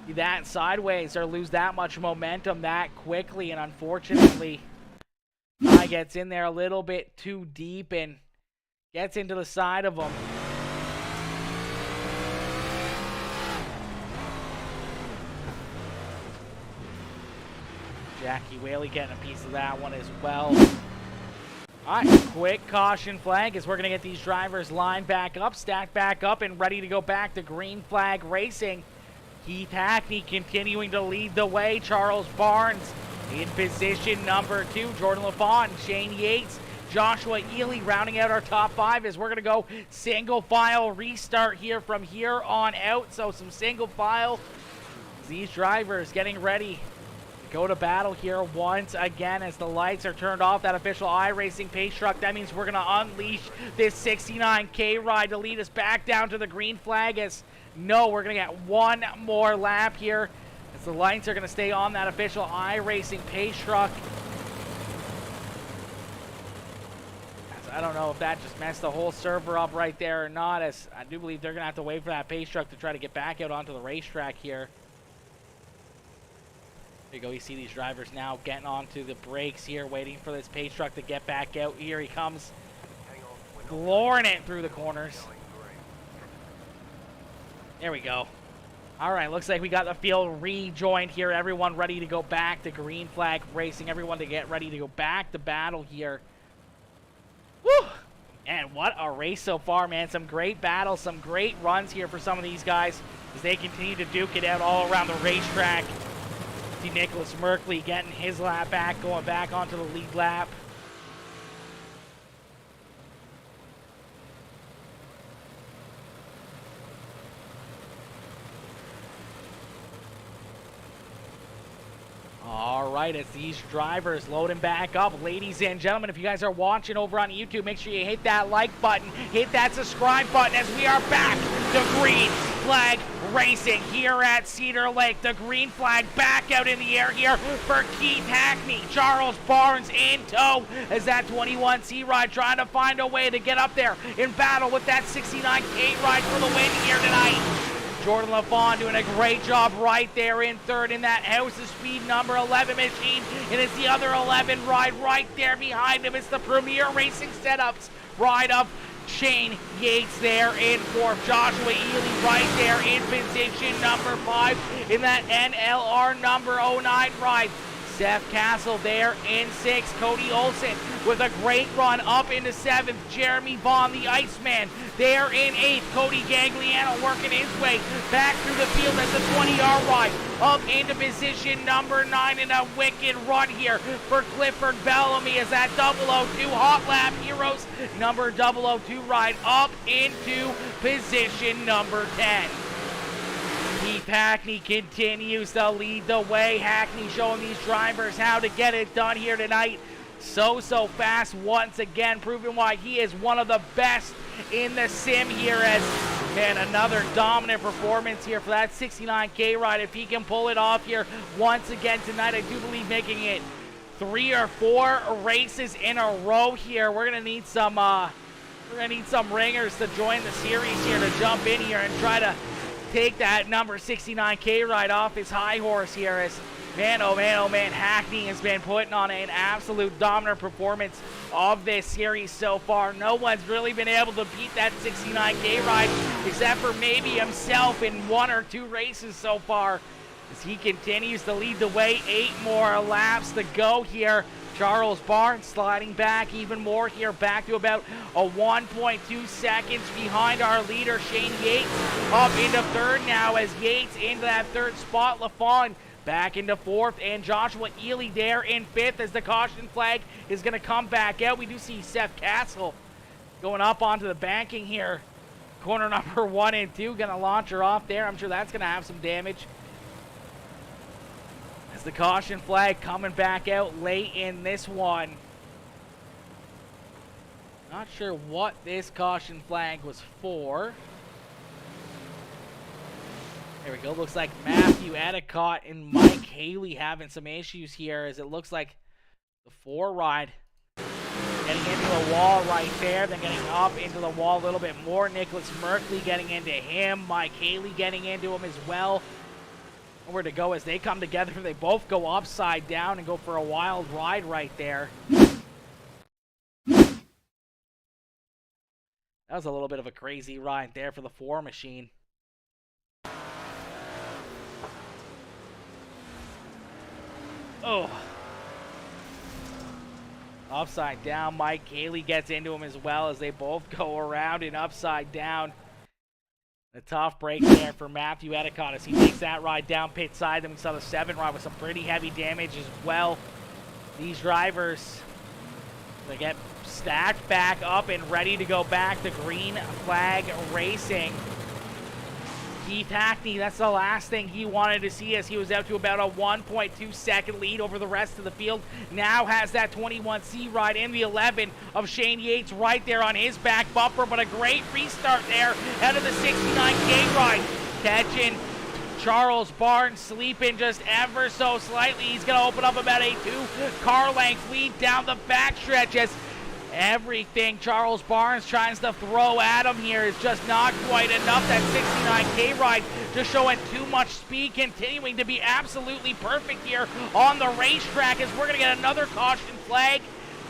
be that sideways or lose that much momentum that quickly, and unfortunately, Ty gets in there a little bit too deep and gets into the side of him. Jackie Whaley getting a piece of that one as well. All right, quick caution flag as we're going to get these drivers lined back up, stacked back up, and ready to go back to green flag racing. Keith Hackney continuing to lead the way. Charles Barnes in position number 2. Jordan LaFont, Shane Yates, Joshua Ely rounding out our top 5 as we're going to go single file restart here from here on out. So some single file. These drivers getting ready to go to battle here once again as the lights are turned off. That official iRacing pace truck. That means we're going to unleash this 69K ride to lead us back down to the green flag. As no, we're going to get one more lap here as the lights are going to stay on that official iRacing pace truck. I don't know if that just messed the whole server up right there or not, as I do believe they're going to have to wait for that pace truck to try to get back out onto the racetrack here. There you go. You see these drivers now getting onto the brakes here, waiting for this pace truck to get back out. Here he comes, flooring it through the corners. There we go. All right, looks like we got the field rejoined here. Everyone ready to go back to green flag racing. Everyone to get ready to go back to battle here. Woo! And what a race so far, man. Some great battles, some great runs here for some of these guys as they continue to duke it out all around the racetrack. See Nicholas Merkley getting his lap back, going back onto the lead lap. All right, as these drivers loading back up, ladies and gentlemen, if you guys are watching over on YouTube, make sure you hit that like button, hit that subscribe button as we are back to green flag racing here at Cedar Lake. The green flag back out in the air here for Keith Hackney. Charles Barnes in tow as that 21C ride trying to find a way to get up there in battle with that 69K ride for the win here tonight. Jordan LaFont doing a great job right there in third in that House of Speed number 11 machine. And it's the other 11 ride right there behind him. It's the Premier Racing Setups ride up. Shane Yates there in fourth. Joshua Ely right there in position number 5 in that NLR number 09 ride. Seth Castle there in 6th. Cody Olson with a great run up into 7th. Jeremy Vaughn, the Iceman, there in 8th. Cody Gagliano working his way back through the field as the 20R ride up into position number 9 in a wicked run here for Clifford Bellamy as that 002 Hot Lap Heroes number 002 ride up into position number 10. Keith Hackney continues to lead the way. Hackney showing these drivers how to get it done here tonight. So fast once again, proving why he is one of the best in the sim here as, man, another dominant performance here for that 69K ride. If he can pull it off here once again tonight, I do believe making it 3 or 4 races in a row here. We're gonna need some ringers to join the series here to jump in here and try to take that number 69K ride off his high horse here as, man, oh man, Hackney has been putting on an absolute dominant performance of this series so far. No one's really been able to beat that 69K ride except for maybe himself in 1 or 2 races so far as he continues to lead the way. 8 more laps to go here. Charles Barnes sliding back even more here, back to about a 1.2 seconds behind our leader, Shane Yates, up into 3rd now as Yates into that 3rd spot. LaFont back into 4th, and Joshua Ely there in 5th as the caution flag is going to come back out. We do see Seth Castle going up onto the banking here. Corner number 1 and 2, going to launch her off there. I'm sure that's going to have some damage. The caution flag coming back out late in this one. Not sure what this caution flag was for. There we go. Looks like Matthew Edicott and Mike Haley having some issues here as it looks like the 4 ride getting into the wall right there, then getting up into the wall a little bit more. Nicholas Merkley getting into him. Mike Haley getting into him as well. Where to go as they come together. They both go upside down and go for a wild ride right there. That was a little bit of a crazy ride there for the 4 machine. Oh. Upside down. Mike Haley gets into him as well as they both go around and upside down. A tough break there for Matthew Edicott as he takes that ride down pit side. Then we saw the 7 ride with some pretty heavy damage as well. These drivers, they get stacked back up and ready to go back to green flag racing. Keith Hackney, that's the last thing he wanted to see as he was out to about a 1.2 second lead over the rest of the field. Now has that 21C ride in the 11 of Shane Yates right there on his back bumper, but a great restart there out of the 69K ride. Catching Charles Barnes sleeping just ever so slightly. He's going to open up about a 2-car length lead down the backstretch as everything Charles Barnes tries to throw at him here is just not quite enough. That 69K ride just showing too much speed, continuing to be absolutely perfect here on the racetrack as we're going to get another caution flag.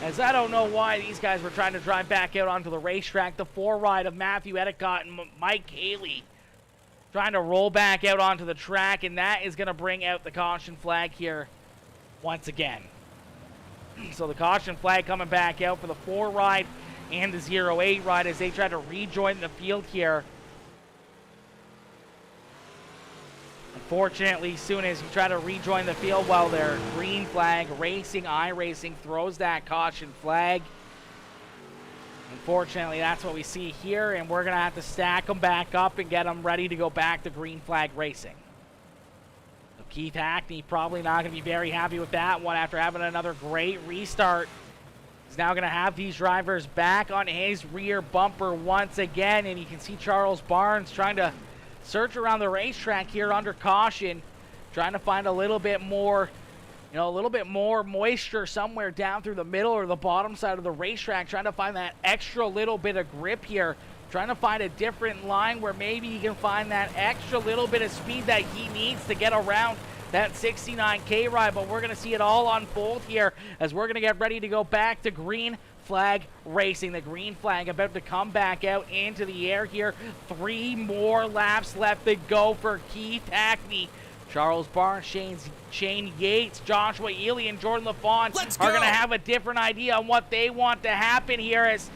As I don't know why these guys were trying to drive back out onto the racetrack. The 4 ride of Matthew Edicott and Mike Haley trying to roll back out onto the track, and that is going to bring out the caution flag here once again. So the caution flag coming back out for the 4 ride and the 08 ride as they try to rejoin the field here. Unfortunately, soon as you try to rejoin the field while their green flag racing, iRacing throws that caution flag. Unfortunately, that's what we see here, and we're going to have to stack them back up and get them ready to go back to green flag racing. Keith Hackney probably not going to be very happy with that one after having another great restart. He's now going to have these drivers back on his rear bumper once again, and you can see Charles Barnes trying to search around the racetrack here under caution, trying to find a little bit more, a little bit more moisture somewhere down through the middle or the bottom side of the racetrack, trying to find that extra little bit of grip here. Trying to find a different line where maybe he can find that extra little bit of speed that he needs to get around that 69K ride. But we're going to see it all unfold here as we're going to get ready to go back to green flag racing. The green flag about to come back out into the air here. 3 more laps left to go for Keith Hackney. Charles Barnes, Shane Yates, Joshua Ely, and Jordan LaFawn are going to have a different idea on what they want to happen here as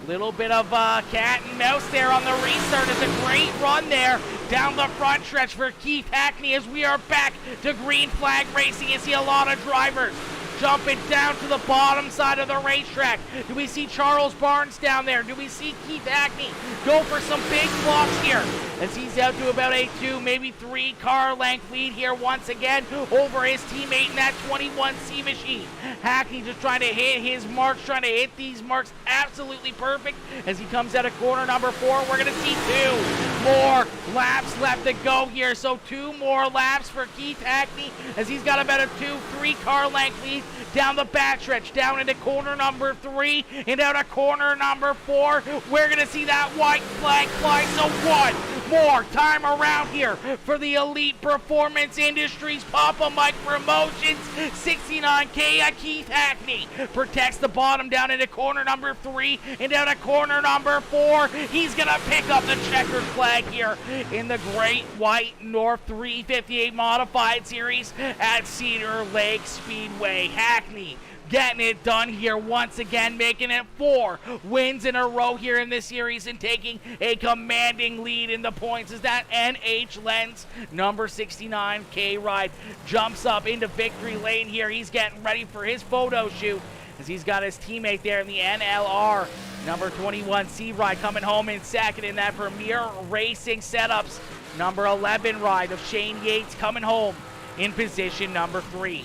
little bit of cat and mouse there on the restart. It's a great run there down the front stretch for Keith Hackney as we are back to green flag racing. You see a lot of drivers jumping down to the bottom side of the racetrack. Do we see Charles Barnes down there? Do we see Keith Hackney go for some big blocks here as he's out to about a 2, maybe 3 car length lead here once again over his teammate in that 21C machine. Hackney just trying to hit his marks, trying to hit these marks absolutely perfect as he comes out of corner number 4. We're going to see 2 more laps left to go here. So 2 more laps for Keith Hackney as he's got about a 2-3 car length lead down the backstretch, down into corner number 3 and out of corner number 4. We're going to see that white flag fly. So 1 more time around here for the Elite Performance Industries Papa Mike Promotions 69K. Keith Hackney protects the bottom down into corner number 3 and out of corner number 4. He's going to pick up the checkered flag here in the Great White North 358 Modified Series at Cedar Lake Speedway. Hackney getting it done here once again, making it 4 wins in a row here in this series and taking a commanding lead in the points as that NH Lens number 69K ride jumps up into victory lane here. He's getting ready for his photo shoot as he's got his teammate there in the NLR number 21C ride coming home in second in that Premier Racing Setups number 11 ride of Shane Yates coming home in position number 3.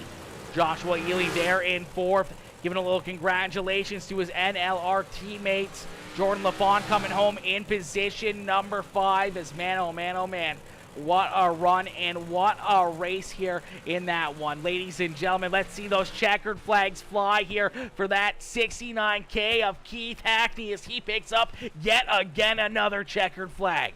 Joshua Ely there in 4th, giving a little congratulations to his NLR teammates. Jordan LaFawn coming home in position number 5 as man, oh man, What a run and what a race here in that one. Ladies and gentlemen, let's see those checkered flags fly here for that 69K of Keith Hackney as he picks up yet again another checkered flag.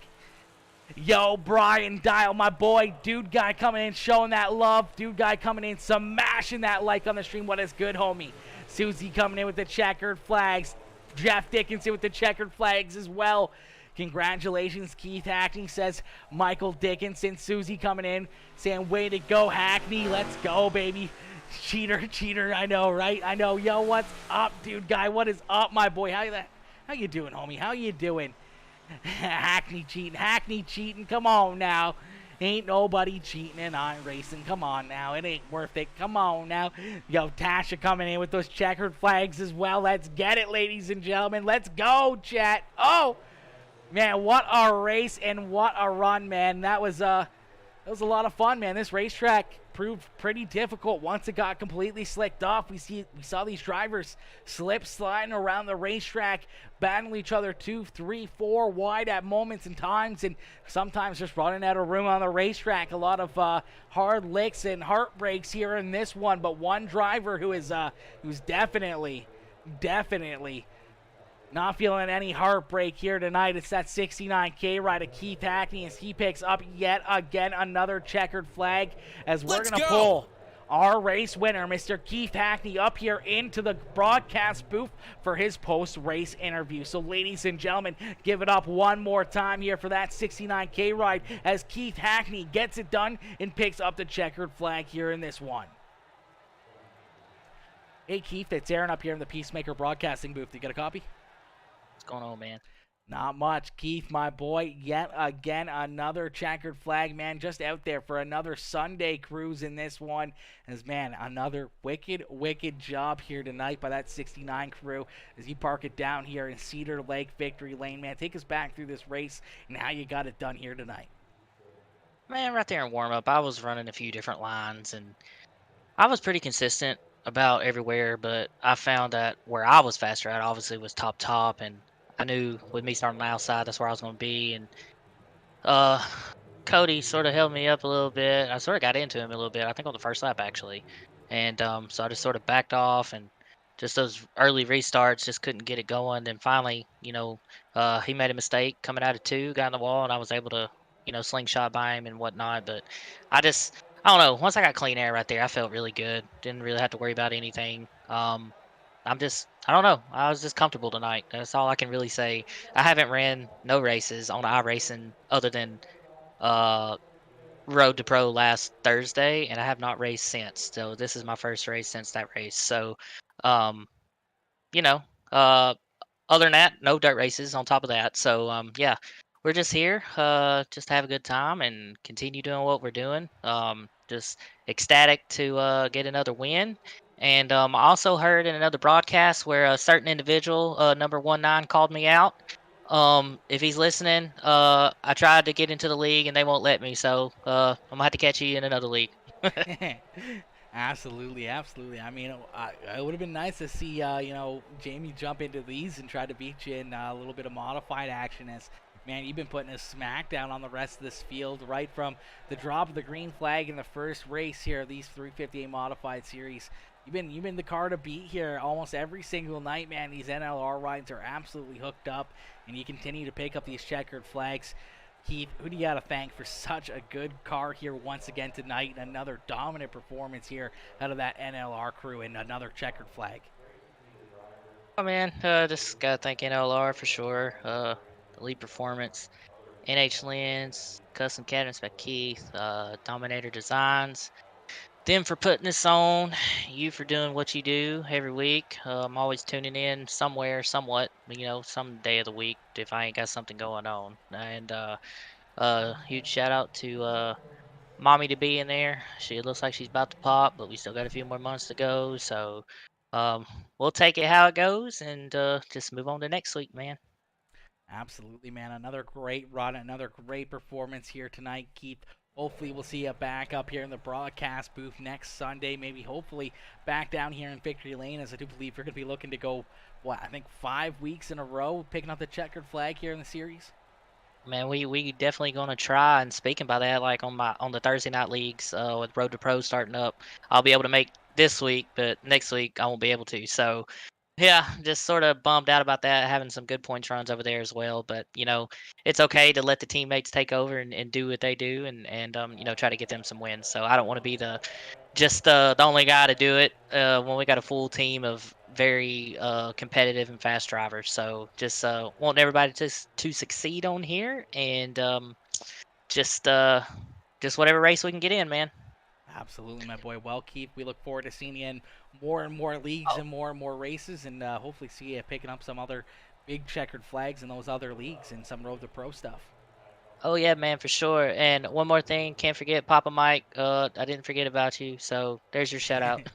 Yo, Brian Dial, my boy, dude guy coming in, showing that love. Dude guy coming in, smashing that like on the stream. What is good, homie? Susie coming in with the checkered flags. Jeff Dickinson with the checkered flags as well. Congratulations, Keith Hackney, says Michael Dickinson. Susie coming in, saying, way to go, Hackney. Let's go, baby. Cheater, I know, right? I know. Yo, what's up, dude guy? What is up, my boy? How you doing, homie? How you doing? Hackney cheating. Come on now. Ain't nobody cheating in iRacing. Come on now. It ain't worth it. Come on now. Yo, Tasha coming in with those checkered flags as well. Let's get it, ladies and gentlemen. Let's go, chat. Oh, man, what a race and what a run, man. That was a lot of fun, man. This racetrack proved pretty difficult once it got completely slicked off. We saw these drivers sliding around the racetrack, battling each other 2, 3, 4 wide at moments and times, and sometimes just running out of room on the racetrack. A lot of hard licks and heartbreaks here in this one, but one driver who's definitely not feeling any heartbreak here tonight. It's that 69K ride of Keith Hackney as he picks up yet again another checkered flag as we're going to pull our race winner, Mr. Keith Hackney, up here into the broadcast booth for his post-race interview. So, ladies and gentlemen, give it up one more time here for that 69K ride as Keith Hackney gets it done and picks up the checkered flag here in this one. Hey, Keith, it's Aaron up here in the Peacemaker broadcasting booth. You got a copy?
What's going on, man?
Not much. Keith, my boy, yet again another checkered flag, man, just out there for another Sunday cruise in this one. As, man, another wicked job here tonight by that 69 crew as you park it down here in Cedar Lake Victory Lane. Man, take us back through this race and how you got it done here tonight.
Man, right there in warm-up, I was running a few different lines, and I was pretty consistent about everywhere, but I found that where I was faster at obviously was top, and I knew with me starting on the outside, that's where I was going to be. And Cody sort of held me up a little bit. I sort of got into him a little bit, I think on the first lap actually. And so I just sort of backed off, and just those early restarts just couldn't get it going. Then finally, he made a mistake coming out of 2, got in the wall, and I was able to, slingshot by him and whatnot. But I don't know. Once I got clean air right there, I felt really good. Didn't really have to worry about anything. I don't know. I was just comfortable tonight. That's all I can really say. I haven't ran no races on iRacing other than Road to Pro last Thursday, and I have not raced since. So this is my first race since that race. So, other than that, no dirt races on top of that. So, yeah, we're just here just to have a good time and continue doing what we're doing. Just ecstatic to get another win. And I also heard in another broadcast where a certain individual, number 19, called me out. If he's listening, I tried to get into the league and they won't let me. So I'm going to have to catch you in another league.
Absolutely. I mean, it would have been nice to see, Jamie jump into these and try to beat you in a little bit of modified action as, man, you've been putting a smackdown on the rest of this field right from the drop of the green flag in the first race here, these 358 modified series. You've been the car to beat here almost every single night, man. These NLR rides are absolutely hooked up, and you continue to pick up these checkered flags. Keith, who do you got to thank for such a good car here once again tonight? Another dominant performance here out of that NLR crew and another checkered flag.
Oh, man, just got to thank NLR for sure. Elite Performance, NH Lens, Custom Cabinets by Keith, Dominator Designs. Them for putting this on, you for doing what you do every week. I'm always tuning in somewhere, somewhat, some day of the week if I ain't got something going on. And huge shout out to Mommy to be in there. She looks like she's about to pop, but we still got a few more months to go. So we'll take it how it goes and just move on to next week, man.
Absolutely, man. Another great run, another great performance here tonight, Keith. Hopefully we'll see you back up here in the broadcast booth next Sunday, maybe hopefully back down here in Victory Lane, as I do believe you're going to be looking to go, I think 5 weeks in a row picking up the checkered flag here in the series?
Man, we definitely gonna try. And speaking about that, like on the Thursday night leagues, with Road to Pro starting up, I'll be able to make this week, but next week I won't be able to. So yeah, just sort of bummed out about that, having some good points runs over there as well. But it's okay to let the teammates take over and do what they do, and try to get them some wins. So I don't want to be the only guy to do it when we got a full team of very competitive and fast drivers. So just want everybody to succeed on here, and just uh, just whatever race we can get in, man.
Absolutely, my boy. Well, Keith, we look forward to seeing you in more and more leagues and more races, and hopefully see you picking up some other big checkered flags in those other leagues and some Road to Pro stuff.
Oh yeah, man, for sure. And one more thing, can't forget Papa Mike. I didn't forget about you, so there's your shout out.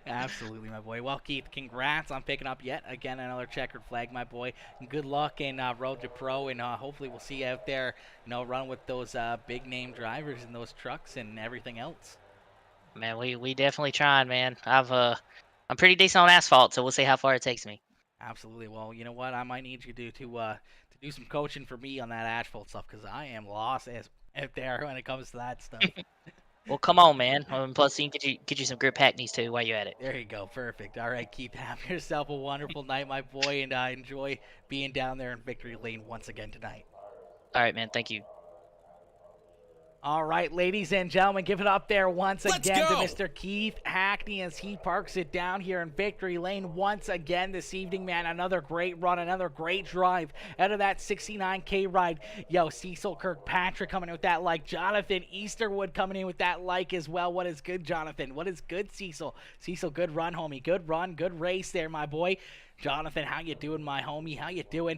Absolutely, my boy. Well, Keith, congrats on picking up yet again another checkered flag, my boy. And good luck in Road to Pro, and hopefully we'll see you out there, running with those big name drivers and those trucks and everything else.
Man, we definitely trying, man. I'm pretty decent on asphalt, so we'll see how far it takes me.
Absolutely. Well, you know what? I might need you to do some coaching for me on that asphalt stuff because I am lost as out there when it comes to that stuff.
Well, come on, man. Plus, you can get you some grip hackneys too while you're at it.
There you go. Perfect. All right, Keith. Have yourself a wonderful night, my boy, and enjoy being down there in Victory Lane once again tonight.
All right, man. Thank you.
All right, ladies and gentlemen, give it up there once
Let's
again to
go.
Mr. Keith Hackney as he parks it down here in Victory Lane once again this evening, man. Another great run, another great drive out of that 69K ride. Yo, Cecil Kirkpatrick coming in with that like. Jonathan Easterwood coming in with that like as well. What is good, Jonathan? What is good, Cecil? Cecil, good run, homie. Good run, good race there, my boy. Jonathan, how you doing, my homie? How you doing?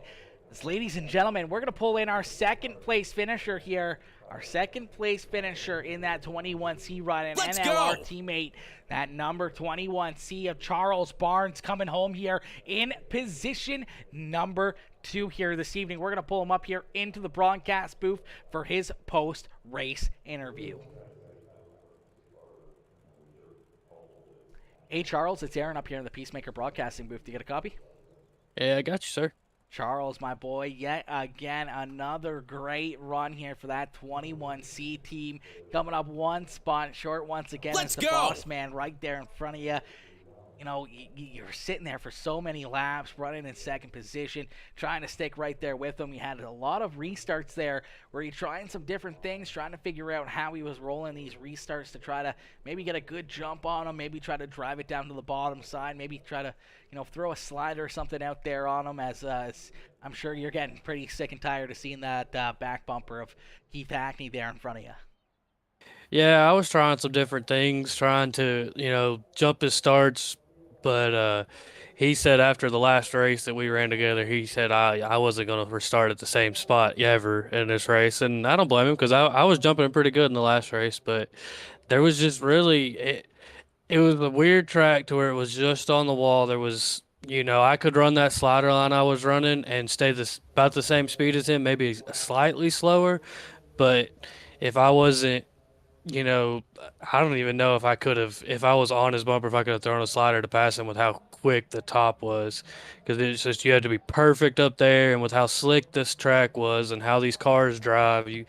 Ladies and gentlemen, we're going to pull in our second place finisher here. Our second place finisher in that 21C ride, an
Let's
NLR
go.
teammate, that number 21C of Charles Barnes coming home here in position number 2 here this evening. We're going to pull him up here into the broadcast booth for his post-race interview. Hey, Charles, it's Aaron up here in the Peacemaker broadcasting booth. Do you get a copy?
Yeah, I got you, sir.
Charles, my boy, yet again, another great run here for that 21C team. Coming up one spot short once again.
Let's
as the
go.
boss man right there in front of you. You're sitting there for so many laps, running in second position, trying to stick right there with him. You had a lot of restarts there where you're trying some different things, trying to figure out how he was rolling these restarts to try to maybe get a good jump on him, maybe try to drive it down to the bottom side, maybe try to, throw a slider or something out there on him as I'm sure you're getting pretty sick and tired of seeing that back bumper of Keith Hackney there in front of you.
Yeah, I was trying some different things, trying to, jump his starts, but he said after the last race that we ran together, he said I wasn't going to restart at the same spot ever in this race, and I don't blame him because I was jumping pretty good in the last race, but there was just really it was a weird track to where it was just on the wall. There was, I could run that slider line I was running and stay about the same speed as him, maybe slightly slower, but if I wasn't you know, I don't even know if I could have, if I was on his bumper, if I could have thrown a slider to pass him with how quick the top was. Because it's just, you had to be perfect up there. And with how slick this track was and how these cars drive, you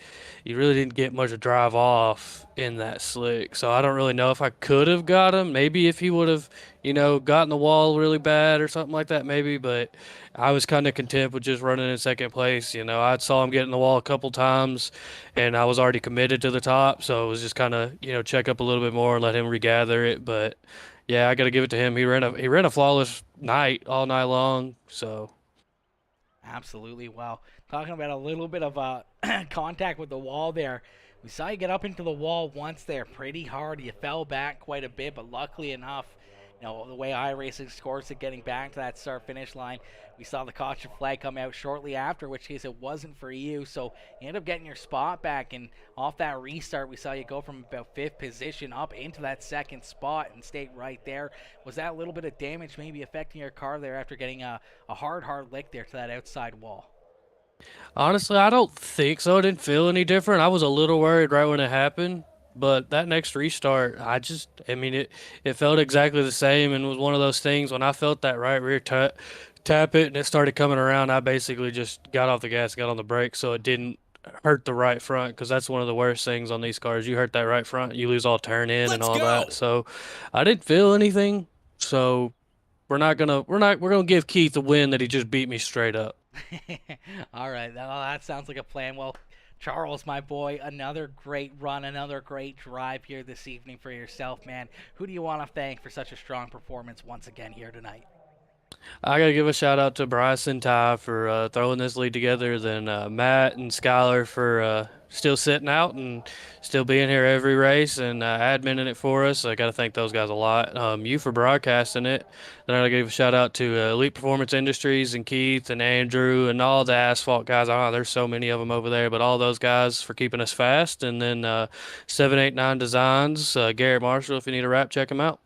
really didn't get much of drive off in that slick. So I don't really know if I could have got him. Maybe if he would have, gotten the wall really bad or something like that, maybe. But I was kind of content with just running in second place. I saw him get in the wall a couple times and I was already committed to the top, so it was just kind of check up a little bit more and let him regather it. But yeah, I got to give it to him. He ran a flawless night all night long. So
Absolutely. Well, talking about a little bit of contact with the wall there. We saw you get up into the wall once there pretty hard. You fell back quite a bit, but luckily enough, the way iRacing scores it getting back to that start-finish line, we saw the caution flag come out shortly after, which case it wasn't for you. So you ended up getting your spot back, and off that restart, we saw you go from about 5th position up into that 2nd spot and stay right there. Was that a little bit of damage maybe affecting your car there after getting a hard hard lick there to that outside wall?
honestly, I don't think so. It didn't feel any different. I was a little worried right when it happened, but that next restart, I mean, it felt exactly the same and was one of those things when I felt that right rear tap it and it started coming around, I basically just got off the gas, got on the brake, so it didn't hurt the right front because that's one of the worst things on these cars. You hurt that right front, you lose all turn in and
Let's
all that.
go.
So I didn't feel anything. So we're gonna give Keith a win that he just beat me straight up.
All right, well, that sounds like a plan. Well, Charles, my boy, another great run, another great drive here this evening for yourself, man. Who do you want to thank for such a strong performance once again here tonight?
I gotta give a shout out to Bryce and Ty for throwing this lead together, then Matt and Skylar for still sitting out and still being here every race and adminning it for us. I gotta thank those guys a lot. You for broadcasting it. Then I gotta give a shout out to Elite Performance Industries and Keith and Andrew and all the asphalt guys. I don't know, there's so many of them over there, but all those guys for keeping us fast. And then 789 Designs, Garrett Marshall. If you need a wrap, check him out.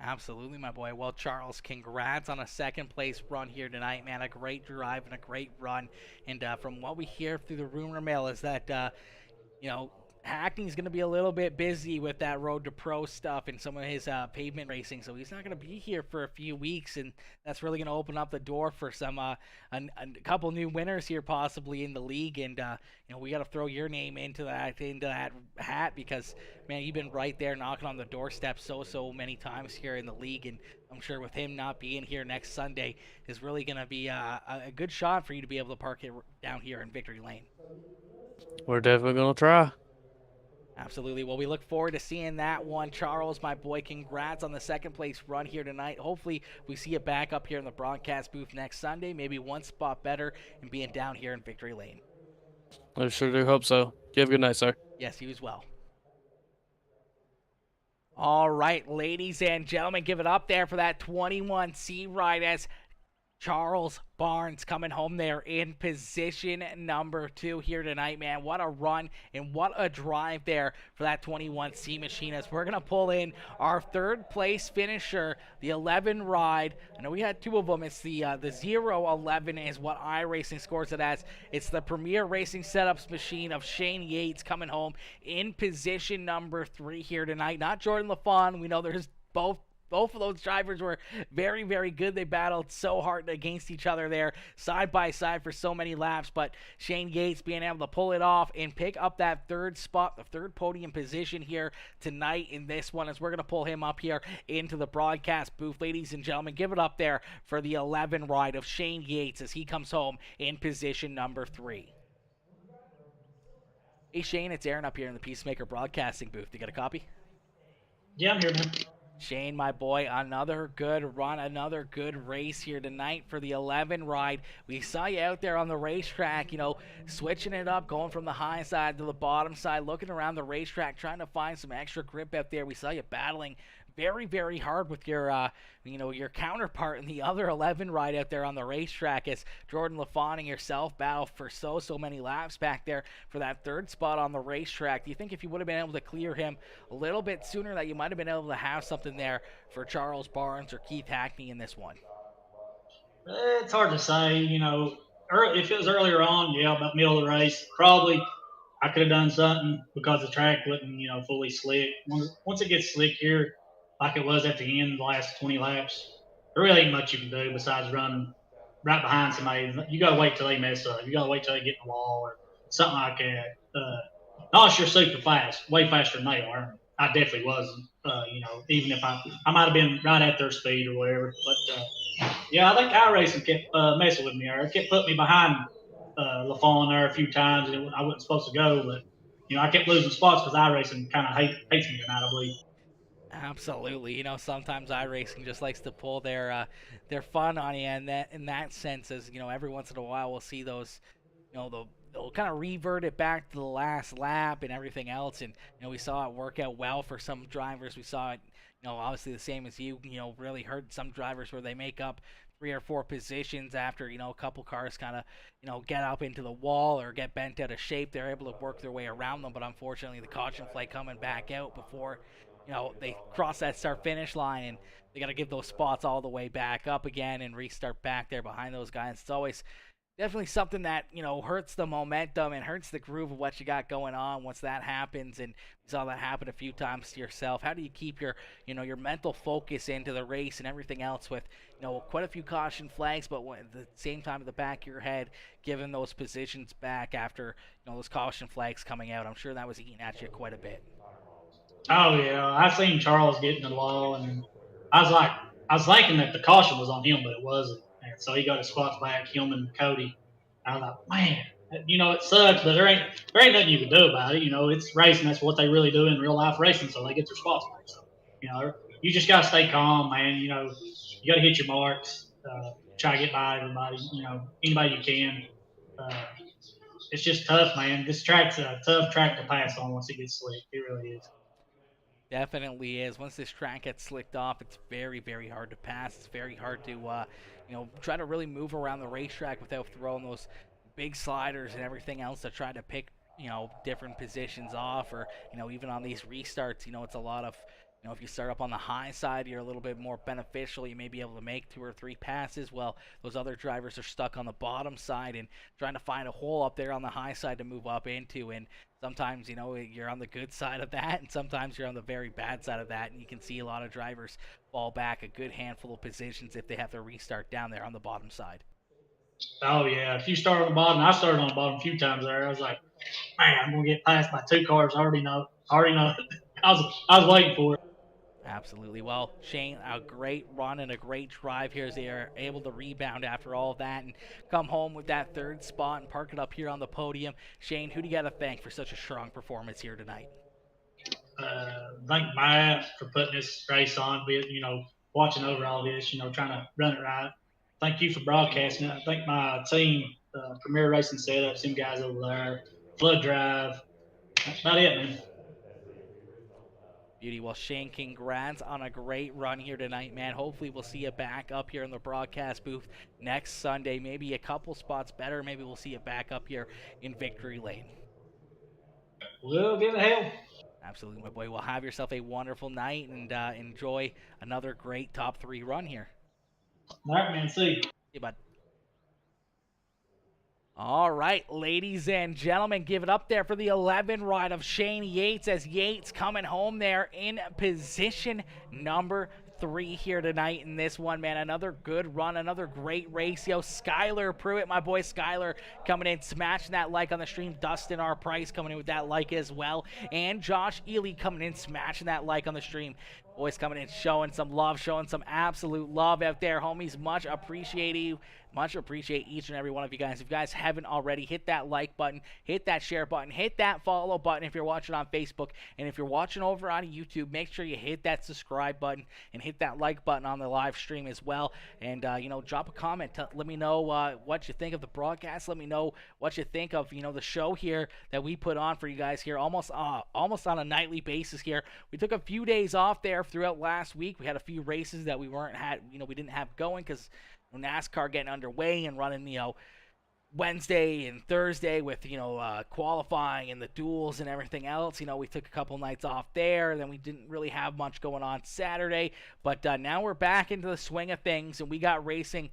Absolutely, my boy. Well, Charles, congrats on a second place run here tonight, man. A great drive and a great run. And from what we hear through the rumor mill is that, you know, Hackney's going to be a little bit busy with that Road to Pro stuff and some of his pavement racing, so he's not going to be here for a few weeks, and that's really going to open up the door for some a couple new winners here possibly in the league. And you know, we got to throw your name into that hat because, man, you've been right there knocking on the doorstep so many times here in the league, and I'm sure with him not being here next Sunday is really going to be a good shot for you to be able to park it down here in Victory Lane.
We're definitely gonna try.
Absolutely. Well, we look forward to seeing that one. Charles, my boy, congrats on the second place run here tonight. Hopefully, we see you back up here in the broadcast booth next Sunday, maybe one spot better and being down here in Victory Lane.
I sure do hope so. You have a good night, sir.
Yes, you as well. All right, ladies and gentlemen, give it up there for that 21C ride as Charles Barnes coming home there in position number 2 here tonight, man. What a run and what a drive there for that 21C machine as we're going to pull in our third place finisher, the 11 ride. I know we had 2 of them. It's the 011 is what iRacing scores it as. It's the Premier Racing Setups machine of Shane Yates coming home in position number 3 here tonight. Not Jordan LaFon. We know there's both of those drivers were very good. They battled so hard against each other there, side by side for so many laps. But Shane Yates being able to pull it off and pick up that third spot, the third podium position here tonight in this one, as we're going to pull him up here into the broadcast booth. Ladies and gentlemen, give it up there for the 11 ride of Shane Yates as he comes home in position number 3. Hey, Shane, it's Aaron up here in the Peacemaker broadcasting booth. You got a copy?
Yeah, I'm here, man.
Shane, my boy, another good run, another good race here tonight for the 11 ride. We saw you out there on the racetrack, you know, switching it up, going from the high side to the bottom side, looking around the racetrack, trying to find some extra grip out there. We saw you battling very hard with your, you know, your counterpart in the other 11 ride out there on the racetrack as Jordan LaFon and yourself battle for so many laps back there for that third spot on the racetrack. Do you think if you would have been able to clear him a little bit sooner that you might have been able to have something there for Charles Barnes or Keith Hackney in this one?
It's hard to say, you know. If it was earlier on, yeah, about middle of the race, probably I could have done something because the track wasn't, you know, fully slick. Once it gets slick here, like it was at the end, the last 20 laps, there really ain't much you can do besides run right behind somebody. You got to wait till they mess up. You got to wait till they get in the wall or something like that. Not sure super fast, way faster than they are. I definitely wasn't. You know, even if I might have been right at their speed or whatever. But yeah, I think iRacing kept messing with me. Or it kept putting me behind LaFon there a few times, and I wasn't supposed to go. But you know, I kept losing spots because iRacing kind of hates me tonight, I believe.
Absolutely. You know, sometimes iRacing just likes to pull their fun on you, and that in that sense, as you know, every once in a while we'll see those, you know, they'll kind of revert it back to the last lap and everything else, and you know, we saw it work out well for some drivers. We saw it, you know, obviously the same as you know, really hurt some drivers where they make up 3 or 4 positions after, you know, a couple cars kind of, you know, get up into the wall or get bent out of shape. They're able to work their way around them, but unfortunately the caution flag coming back out before, you know, they cross that start finish line, and they got to give those spots all the way back up again and restart back there behind those guys. It's always Definitely something that, hurts the momentum and hurts the groove of what you got going on once that happens. And we saw that happen a few times to yourself. How do you keep your mental focus into the race and everything else with, quite a few caution flags, but at the same time at the back of your head, giving those positions back after, those caution flags coming out? I'm sure that was eating at you quite a bit.
Oh yeah, I seen Charles getting the law, and I was like, I was thinking that the caution was on him, but it wasn't. And so he got his spots back, him and Cody. I was like, man, it sucks, but there ain't nothing you can do about it. It's racing. That's what they really do in real life racing. So they get their spots back. So you just gotta stay calm, man. You gotta hit your marks. Try to get by everybody. Anybody you can. Uh, it's just tough, man. This track's a tough track to pass on once it gets slick. It really is.
Definitely is. Once this track gets slicked off, it's very, very hard to pass. It's very hard to, try to really move around the racetrack without throwing those big sliders and everything else to try to pick, different positions off, or, even on these restarts, it's a lot of, if you start up on the high side, you're a little bit more beneficial. You may be able to make 2 or 3 passes. Well, those other drivers are stuck on the bottom side and trying to find a hole up there on the high side to move up into. And sometimes, you're on the good side of that, and sometimes you're on the very bad side of that. And you can see a lot of drivers fall back a good handful of positions if they have to restart down there on the bottom side.
Oh yeah, if you start on the bottom, I started on the bottom a few times there. I was like, man, I'm gonna get passed by 2 cars. I already know. I was waiting for it.
Absolutely. Well, Shane, a great run and a great drive here as they are able to rebound after all of that and come home with that 3rd spot and park it up here on the podium. Shane, who do you got to thank for such a strong performance here tonight?
Thank Matt for putting this race on, watching over all this, trying to run it right. Thank you for broadcasting it. I thank my team, Premier Racing Setups, them guys over there, Flood Drive. That's about it, man.
Beauty. Well, Shane, congrats on a great run here tonight, man. Hopefully we'll see you back up here in the broadcast booth next Sunday. Maybe a couple spots better. Maybe we'll see you back up here in Victory Lane.
We'll give it hell.
Absolutely, my boy. Well, have yourself a wonderful night and enjoy another great top 3 run here.
All right, man. See you.
See you, bud. All right, ladies and gentlemen, give it up there for the 11 ride of Shane Yates, as Yates coming home there in position number 3 here tonight in this one, man. Another good run, another great race. Skylar Pruitt, my boy Skylar, coming in, smashing that like on the stream. Dustin R. Price coming in with that like as well. And Josh Ely coming in, smashing that like on the stream. Boys coming in, showing some love, showing some absolute love out there, homies. Much appreciate each and every one of you guys. If you guys haven't already, hit that like button, hit that share button, hit that follow button if you're watching on Facebook. And if you're watching over on YouTube, make sure you hit that subscribe button and hit that like button on the live stream as well. And, drop a comment. Let me know what you think of the broadcast. Let me know what you think of, the show here that we put on for you guys here almost on a nightly basis here. We took a few days off there throughout last week. We had a few races that we didn't have going because NASCAR getting underway and running, Wednesday and Thursday with, qualifying and the duels and everything else. We took a couple nights off there, and then we didn't really have much going on Saturday. But now we're back into the swing of things, and we got racing.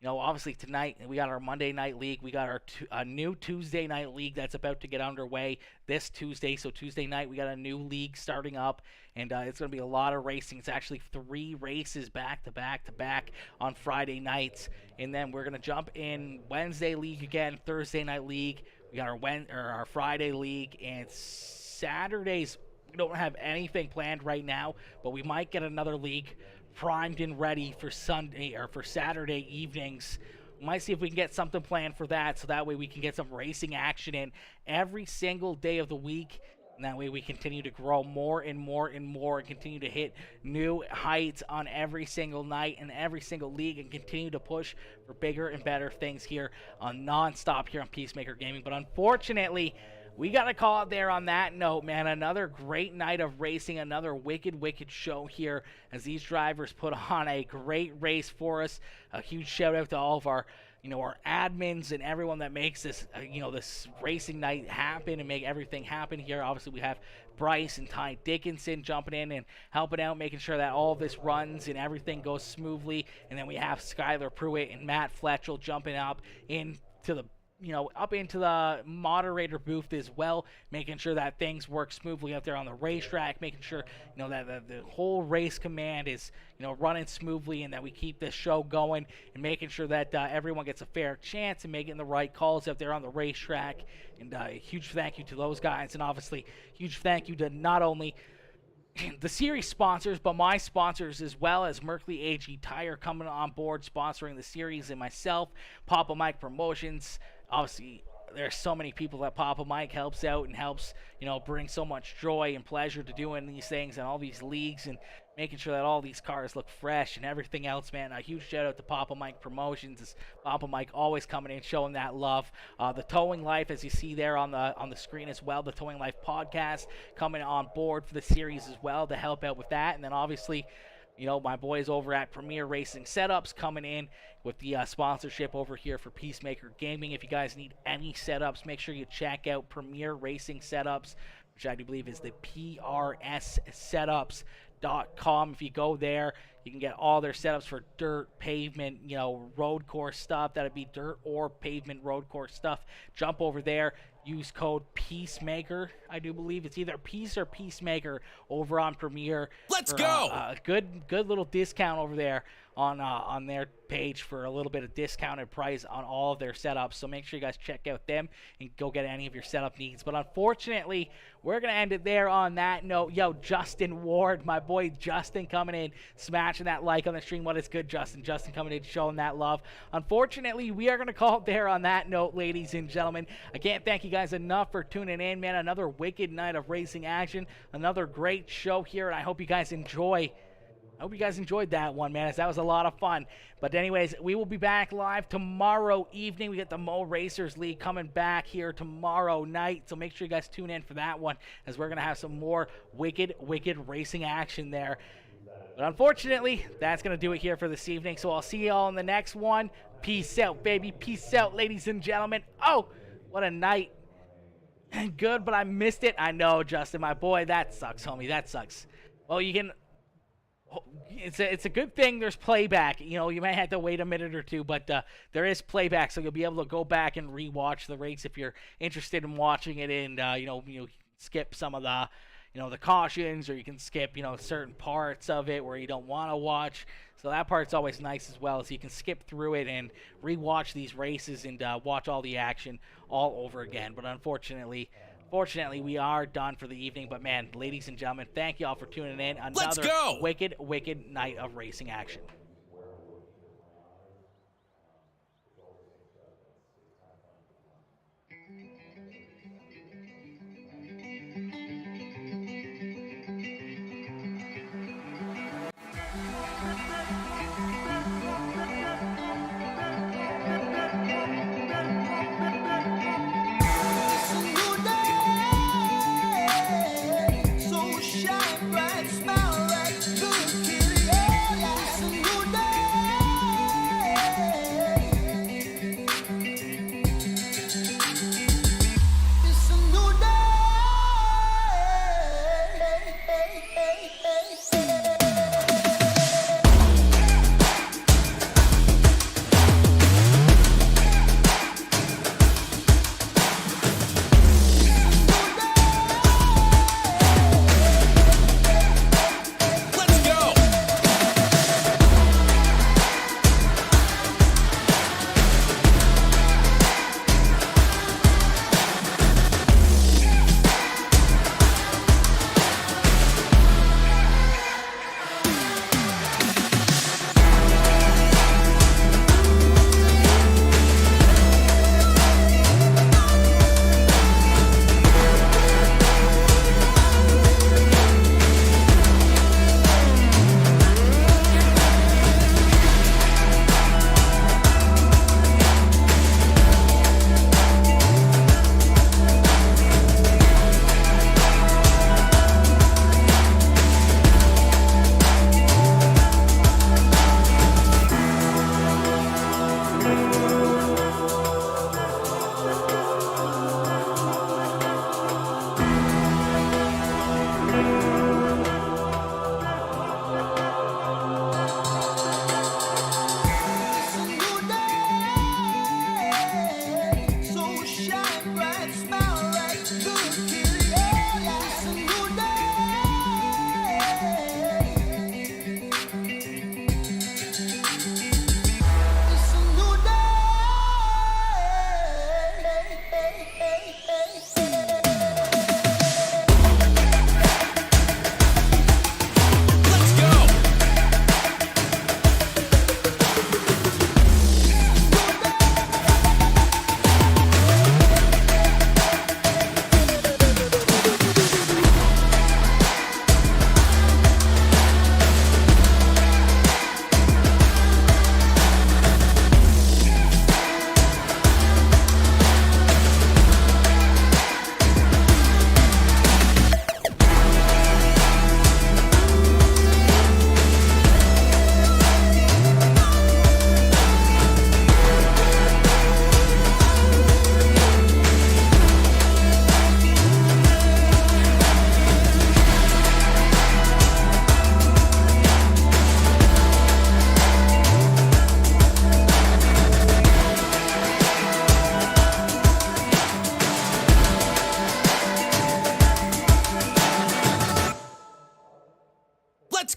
Obviously tonight we got our Monday night league. We got our new Tuesday night league that's about to get underway this Tuesday. So Tuesday night we got a new league starting up, and it's going to be a lot of racing. It's actually 3 races back to back to back on Friday nights, and then we're going to jump in Wednesday league again, Thursday night league. We got our Friday league, and Saturdays we don't have anything planned right now, but we might get another league primed and ready for Sunday or for Saturday evenings. We might see if we can get something planned for that, so that way we can get some racing action in every single day of the week, and that way we continue to grow more and more and more and continue to hit new heights on every single night and every single league, and continue to push for bigger and better things here on nonstop here on Peacemaker Gaming. But unfortunately, we got to call it there on that note, man. Another great night of racing, another wicked show here as these drivers put on a great race for us. A huge shout out to all of our admins and everyone that makes this, this racing night happen and make everything happen here. Obviously, we have Bryce and Ty Dickinson jumping in and helping out, making sure that all of this runs and everything goes smoothly. And then we have Skylar Pruitt and Matt Fletchell jumping up in to the up into the moderator booth as well, making sure that things work smoothly out there on the racetrack, making sure that the whole race command is running smoothly, and that we keep this show going, and making sure that everyone gets a fair chance and making the right calls out there on the racetrack. And a huge thank you to those guys, and obviously huge thank you to not only the series sponsors, but my sponsors as well, as Merkley AG Tire coming on board sponsoring the series, and myself, Papa Mike Promotions. Obviously, there's so many people that Papa Mike helps out and helps, bring so much joy and pleasure to doing these things and all these leagues and making sure that all these cars look fresh and everything else, man. A huge shout out to Papa Mike Promotions. It's Papa Mike always coming in, showing that love. The Towing Life, as you see there on the screen as well, the Towing Life podcast coming on board for the series as well to help out with that. And then obviously, my boys over at Premier Racing Setups coming in with the sponsorship over here for Peacemaker Gaming. If you guys need any setups, make sure you check out Premier Racing Setups, which I do believe is the PRSsetups.com. If you go there, you can get all their setups for dirt, pavement, road course stuff. That'd be dirt or pavement road course stuff. Jump over there. Use code Peacemaker. I do believe it's either Peace or Peacemaker over on Premier.
Let's
for,
go.
A good little discount over there on their page for a little bit of discounted price on all of their setups. So make sure you guys check out them and go get any of your setup needs. But unfortunately, we're gonna end it there on that note. Yo, Justin Ward, my boy Justin coming in, smashing that like on the stream. What is good, Justin? Justin coming in, showing that love. Unfortunately, we are gonna call it there on that note, ladies and gentlemen. I can't thank you guys enough for tuning in, man. Another wicked night of racing action, another great show here, and I hope you guys enjoyed that one, man, as that was a lot of fun. But anyways, we will be back live tomorrow evening. We get the Mo Racers League coming back here tomorrow night, so make sure you guys tune in for that one, as we're going to have some more wicked racing action there. But unfortunately, that's going to do it here for this evening, so I'll see you all in the next one. Peace out, baby. Peace out, ladies and gentlemen. Oh, what a night. Good, but I missed it. I know, Justin, my boy. That sucks, homie. That sucks. Well, you can... It's a good thing there's playback. You might have to wait a minute or two, but there is playback, so you'll be able to go back and rewatch the race if you're interested in watching it, and skip some of the the cautions, or you can skip certain parts of it where you don't want to watch. So that part's always nice as well, so you can skip through it and rewatch these races and watch all the action all over again. But unfortunately, we are done for the evening. But man, ladies and gentlemen, thank you all for tuning in.
Let's
Another
go.
wicked night of racing action.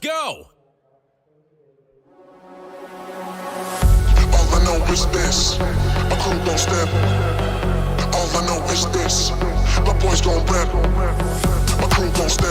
go.
All I know is this, my crew don't step. All I know is this, my boys gon' rep. My crew gon' step.